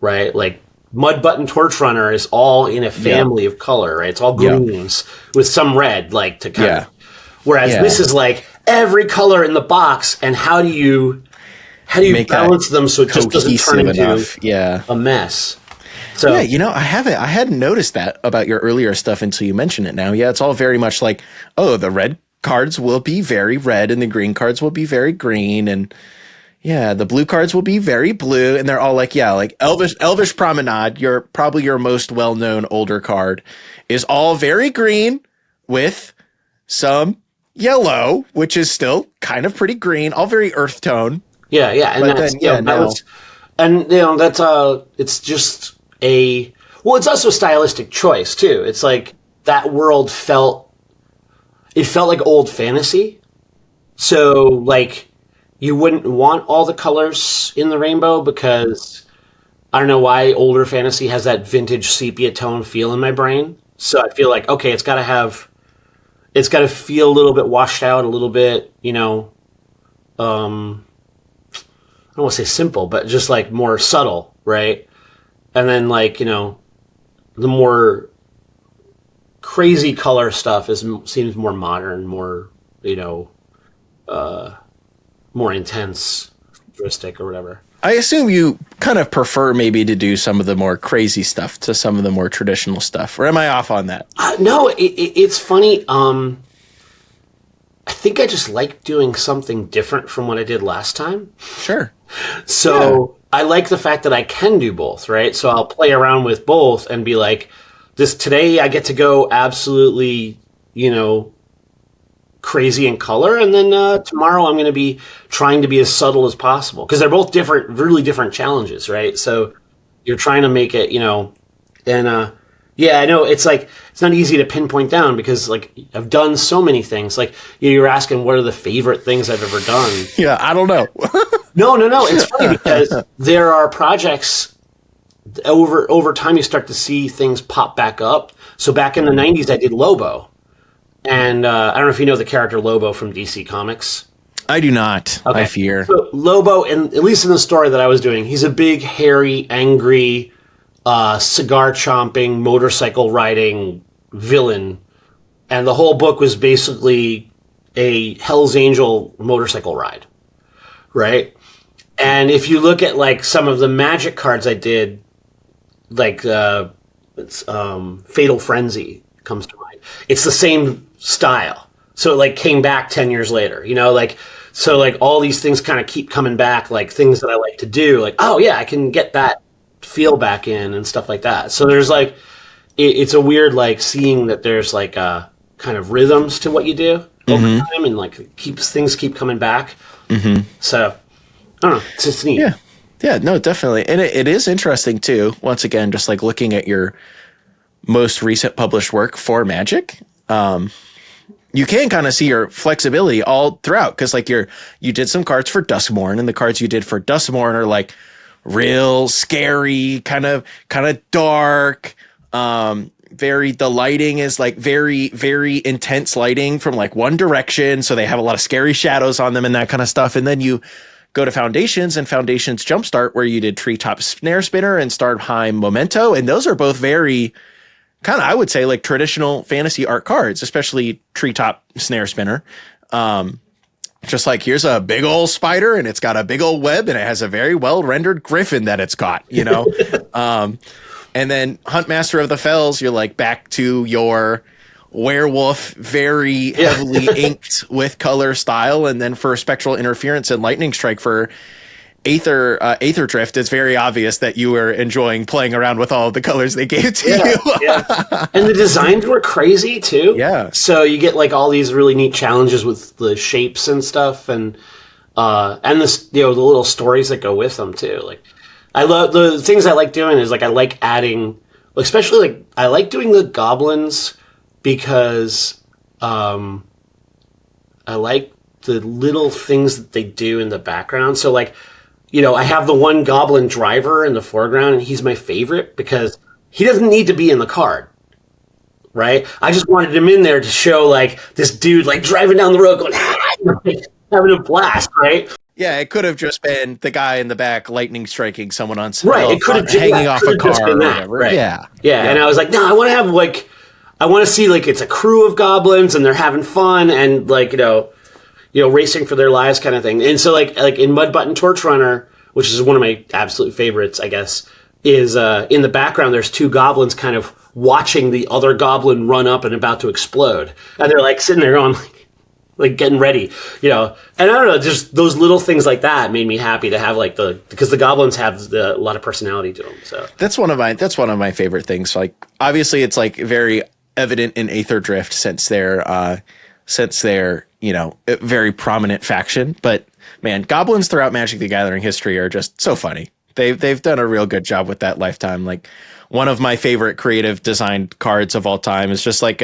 right? Like Mud Button Torch Runner is all in a family of color, right? It's all greens with some red, like to kind of. Whereas this is like every color in the box, and how do you balance them so it just doesn't turn into a mess? So yeah, you know, I hadn't noticed that about your earlier stuff until you mention it now. Yeah, it's all very much like, oh, the red cards will be very red and the green cards will be very green, and yeah, the blue cards will be very blue, and they're all like, yeah, like Elvish Promenade, probably your most well-known older card, is all very green with some yellow, which is still kind of pretty green, all very earth tone. Yeah, and that's it's just it's also a stylistic choice too. It's like that world felt like old fantasy. So like you wouldn't want all the colors in the rainbow because I don't know why older fantasy has that vintage sepia tone feel in my brain. So I feel like, okay, it's got to feel a little bit washed out, a little bit, you know, I don't want to say simple, but just like more subtle, right? And then like, the more crazy color stuff seems more modern, more, more intense, futuristic or whatever. I assume you kind of prefer maybe to do some of the more crazy stuff to some of the more traditional stuff, or am I off on that? No, it's funny. I think I just like doing something different from what I did last time. Sure. So I like the fact that I can do both, right? So I'll play around with both and be like, today I get to go absolutely, crazy in color, and then tomorrow I'm going to be trying to be as subtle as possible, because they're both different, really different challenges, right? So you're trying to make it, and yeah, I know it's like it's not easy to pinpoint down, because like I've done so many things. Like you're asking what are the favorite things I've ever done. Yeah, I don't know. No. It's funny because there are projects over time you start to see things pop back up. So back in the 90s, I did Lobo. And I don't know if you know the character Lobo from DC Comics. I do not. Okay. I fear. So Lobo, and at least in the story that I was doing, he's a big, hairy, angry, cigar chomping, motorcycle riding villain. And the whole book was basically a Hell's Angel motorcycle ride, right? And if you look at like some of the Magic cards I did, like Fatal Frenzy comes to mind. It's the same style. So it like came back 10 years later, so like all these things kind of keep coming back, like things that I like to do, like, oh yeah, I can get that feel back in and stuff like that. So there's like, it's a weird, like seeing that there's like kind of rhythms to what you do over time, and like things keep coming back. So I don't know, it's just neat. Yeah, no, definitely. And it is interesting too, once again, just like looking at your most recent published work for Magic. You can kind of see your flexibility all throughout, because like you did some cards for Duskmourn, and the cards you did for Duskmourn are like real scary, kind of dark. The lighting is like very, very intense lighting from like one direction, so they have a lot of scary shadows on them and that kind of stuff. And then you go to Foundations and Foundations Jumpstart, where you did Treetop Snare Spinner and Starheim Memento, and those are both very kind of, I would say, like traditional fantasy art cards, especially Treetop Snare Spinner. Just like, here's a big old spider, and it's got a big old web, and it has a very well rendered griffin that it's got, and then Huntmaster of the Fells, you're like back to your werewolf, very heavily inked with color style. And then for Spectral Interference and Lightning Strike for Aetherdrift, it's very obvious that you were enjoying playing around with all of the colors they gave to you. And the designs were crazy too. Yeah. So you get like all these really neat challenges with the shapes and stuff, and this, the little stories that go with them too. Like, I love the things I like doing is like I like adding, especially like I like doing the goblins, because I like the little things that they do in the background. So like, I have the one goblin driver in the foreground, and he's my favorite because he doesn't need to be in the card, right? I just wanted him in there to show like this dude like driving down the road going, having a blast, right? Yeah, it could have just been the guy in the back lightning striking someone on right. It could have hanging off a car or that, whatever. Right? Yeah. And I was like, no, I want to have like, I want to see like it's a crew of goblins and they're having fun and like racing for their lives kind of thing. And so like in Mudbutton Torch Runner, which is one of my absolute favorites, I guess, is in the background there's two goblins kind of watching the other goblin run up and about to explode. And they're like sitting there going like getting ready, And I don't know, just those little things like that made me happy to have like because the goblins have a lot of personality to them. So that's one of my favorite things. Like obviously it's like very evident in Aetherdrift since they're a very prominent faction, but man, goblins throughout Magic the Gathering history are just so funny. They've done a real good job with that lifetime. Like one of my favorite creative designed cards of all time is just like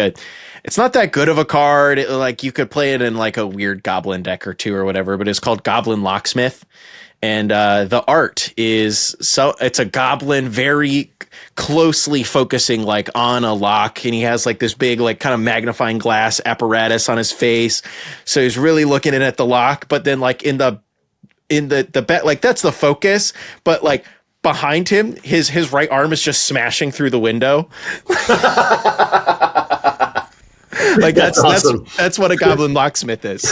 it's not that good of a card. Like you could play it in like a weird goblin deck or two or whatever, but it's called Goblin Locksmith. And the art is it's a goblin very closely focusing like on a lock, and he has like this big like kind of magnifying glass apparatus on his face, so he's really looking in at the lock, but then like in the bet, like that's the focus, but like behind him, his right arm is just smashing through the window. Like that's awesome. that's what a goblin locksmith is.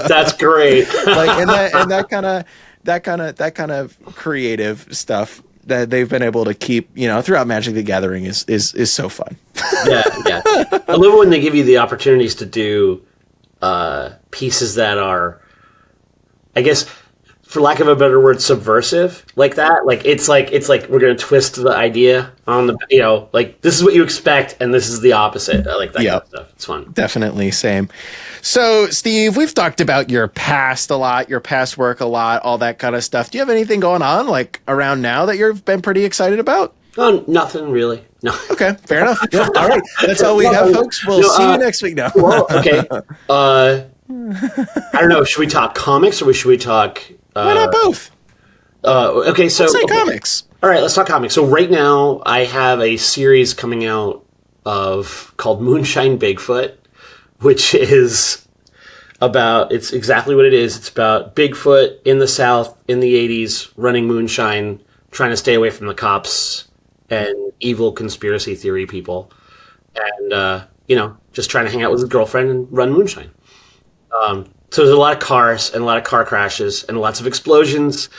That's great. Like and that kind of creative stuff that they've been able to keep, throughout Magic the Gathering is so fun. Yeah. I love when they give you the opportunities to do pieces that are, I guess, for lack of a better word, subversive like that. Like it's like we're gonna twist the idea on the, like this is what you expect and this is the opposite. I like that kind of stuff. It's fun. Definitely, same. So, Steve, we've talked about your past a lot, your past work a lot, all that kind of stuff. Do you have anything going on like around now that you've been pretty excited about? Oh, nothing really. No. Okay, fair enough. Yeah, all right, that's all we have, folks. We'll see you next week now. Well, okay. I don't know. Should we talk comics or should we talk? Why not both? Okay, so let's say comics. All right, let's talk comics. So right now, I have a series coming out called Moonshine Bigfoot, which is about. It's exactly what it is. It's about Bigfoot in the South in the '80s, running moonshine, trying to stay away from the cops and evil conspiracy theory people, and just trying to hang out with his girlfriend and run moonshine. So there's a lot of cars and a lot of car crashes and lots of explosions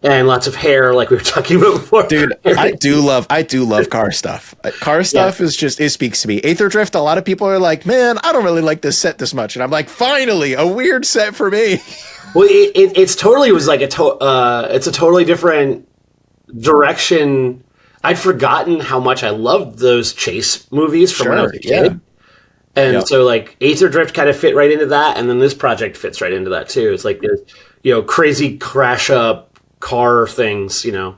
and lots of hair, like we were talking about before. Dude, I do love car stuff. Car stuff is just, it speaks to me. Aetherdrift, a lot of people are like, man, I don't really like this set this much. And I'm like, finally, a weird set for me. Well, it's totally was like it's a totally different direction. I'd forgotten how much I loved those chase movies from when I was a kid. Yeah. And so like Aetherdrift kind of fit right into that, and then this project fits right into that too. It's like there's crazy crash up car things. Is that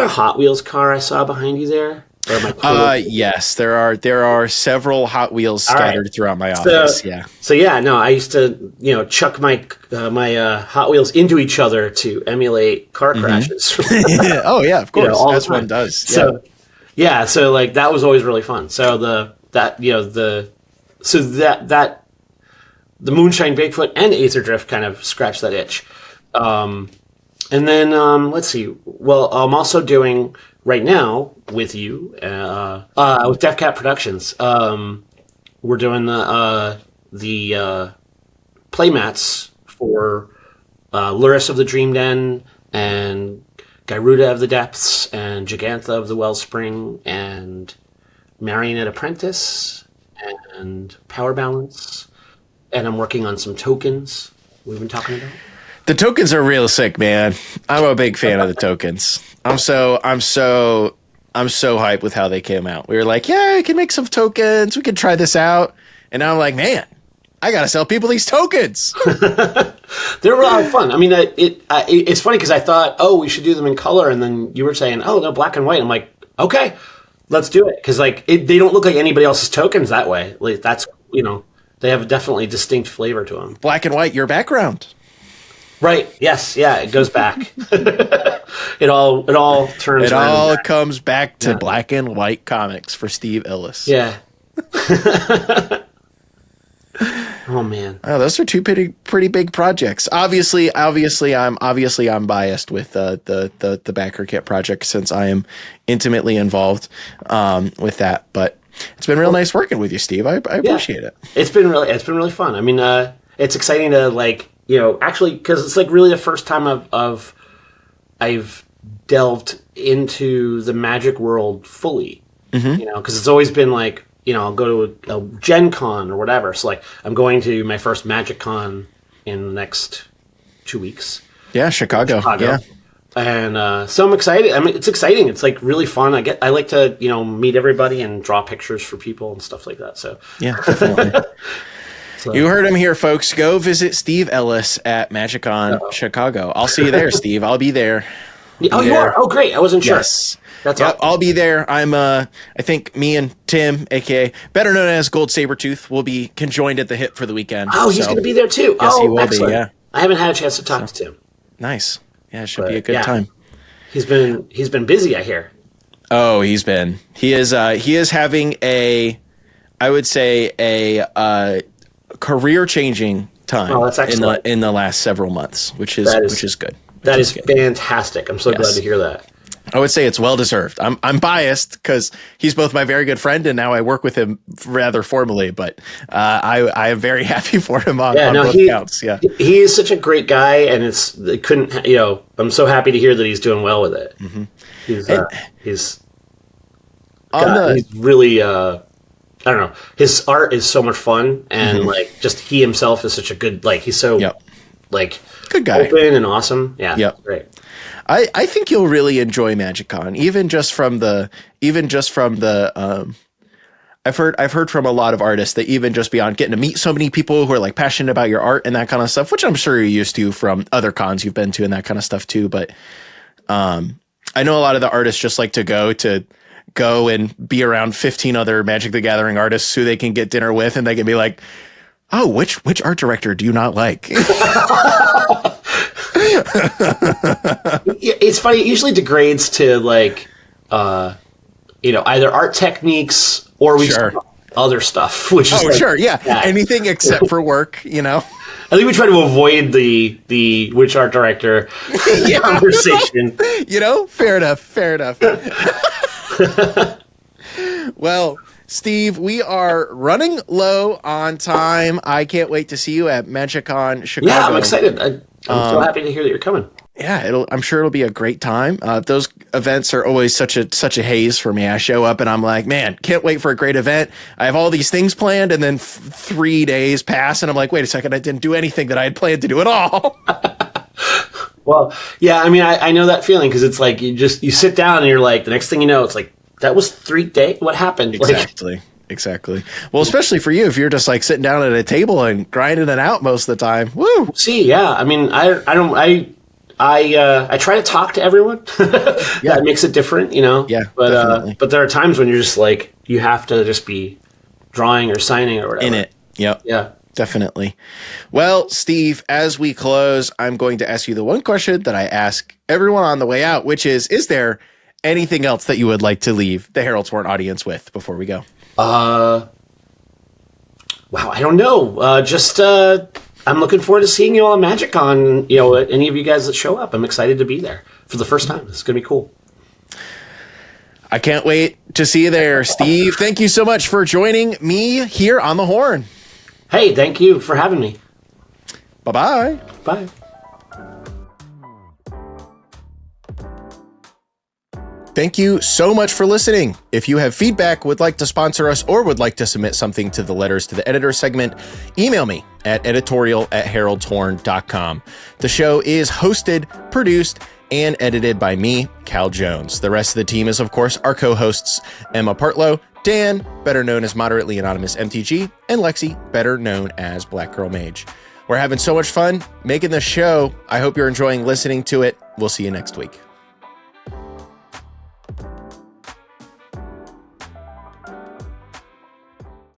a Hot Wheels car I saw behind you there? Or am I yes, there are several Hot Wheels scattered throughout my office. I used to chuck my Hot Wheels into each other to emulate car crashes. Oh yeah, of course, all as the time. one does. So like that was always really fun. So the Moonshine Bigfoot and Aetherdrift kind of scratch that itch. And then let's see. Well, I'm also doing right now with you with Def Cat Productions. We're doing the playmats for Luris of the Dream Den and Gyruda of the Depths and Gigantha of the Wellspring and Marionette Apprentice and Power Balance, and I'm working on some tokens we've been talking about. The tokens are real sick, man. I'm a big fan of the tokens. I'm so hyped with how they came out. We were like, yeah, we can make some tokens. We can try this out. And now I'm like, man, I gotta sell people these tokens. They're a lot of fun. I mean, it's funny because I thought, oh, we should do them in color, and then you were saying, oh, no, black and white. I'm like, okay. Let's do it, because like they don't look like anybody else's tokens that way. Like that's they have a definitely distinct flavor to them. Black and white, your background, right? Yes, yeah, it goes back. it all turns. It all comes back to black and white comics for Steve Ellis. Yeah. Oh man. Oh, those are two pretty big projects. Obviously, I'm biased with the backer kit project since I am intimately involved with that. But it's been real nice working with you, Steve. I appreciate it. It's been really fun. I mean, it's exciting to actually because it's like really the first time I've delved into the Magic world fully. Mm-hmm. Because it's always been like. I'll go to a Gen Con or whatever. So, like, I'm going to my first Magic Con in the next 2 weeks. Yeah, Chicago. Yeah. And so I'm excited. I mean, it's exciting. It's, like, really fun. I like to, meet everybody and draw pictures for people and stuff like that. So yeah, definitely. You heard him here, folks. Go visit Steve Ellis at MagicCon Chicago. I'll see you there, Steve. I'll be there. You are? Oh, great. I wasn't sure. Yes. That's awesome. I'll be there. I think me and Tim, aka better known as Gold Sabretooth, will be conjoined at the hip for the weekend. Oh, he's going to be there too. Yes, he will be. Yeah, I haven't had a chance to talk to Tim. Nice. Yeah, it should be a good time. He's been busy, I hear. Oh, he is having I would say a career changing time. Oh, that's excellent. in the last several months, which is good. That is fantastic. I'm so glad to hear that. I would say it's well deserved. I'm biased because he's both my very good friend and now I work with him rather formally. But I am very happy for him on both counts. Yeah, he is such a great guy, and I'm so happy to hear that he's doing well with it. Mm-hmm. He's really. I don't know. His art is so much fun, and like just he himself is such a good. Like he's so like good guy, open and awesome. Yeah, great. I think you'll really enjoy MagicCon, even just from the I've heard from a lot of artists that even just beyond getting to meet so many people who are like passionate about your art and that kind of stuff, which I'm sure you're used to from other cons you've been to and that kind of stuff too. But I know a lot of the artists just like to go and be around 15 other Magic the Gathering artists who they can get dinner with, and they can be like, oh, which art director do you not like? It's funny. It usually degrades to like, either art techniques or we just other stuff. Which is anything except for work. I think we try to avoid the which art director conversation. Fair enough. Well, Steve, we are running low on time. I can't wait to see you at MagicCon Chicago. Yeah, I'm excited. I'm so happy to hear that you're coming. Yeah, I'm sure it'll be a great time. Those events are always such a haze for me. I show up and I'm like, man, can't wait for a great event. I have all these things planned, and then 3 days pass, and I'm like, wait a second, I didn't do anything that I had planned to do at all. Well, yeah, I mean, I know that feeling because it's like you sit down and you're like, the next thing you know, it's like, that was 3 days. What happened? Exactly. Well, especially for you, if you're just like sitting down at a table and grinding it out most of the time. Woo! See, yeah. I mean, I try to talk to everyone. That makes it different, Yeah, definitely. But there are times when you're just like, you have to just be drawing or signing or whatever. In it. Yep. Yeah. Definitely. Well, Steve, as we close, I'm going to ask you the one question that I ask everyone on the way out, which is there anything else that you would like to leave the Herald Torn audience with before we go? Wow, I don't know. I'm looking forward to seeing you all at MagicCon. Any of you guys that show up, I'm excited to be there for the first time. It's going to be cool. I can't wait to see you there, Steve. Thank you so much for joining me here on the Horn. Hey, thank you for having me. Bye-bye. Bye. Thank you so much for listening. If you have feedback, would like to sponsor us, or would like to submit something to the Letters to the Editor segment, email me at editorial@heraldtorn.com. The show is hosted, produced, and edited by me, Cal Jones. The rest of the team is, of course, our co-hosts, Emma Partlow, Dan, better known as Moderately Anonymous MTG, and Lexi, better known as Black Girl Mage. We're having so much fun making this show. I hope you're enjoying listening to it. We'll see you next week.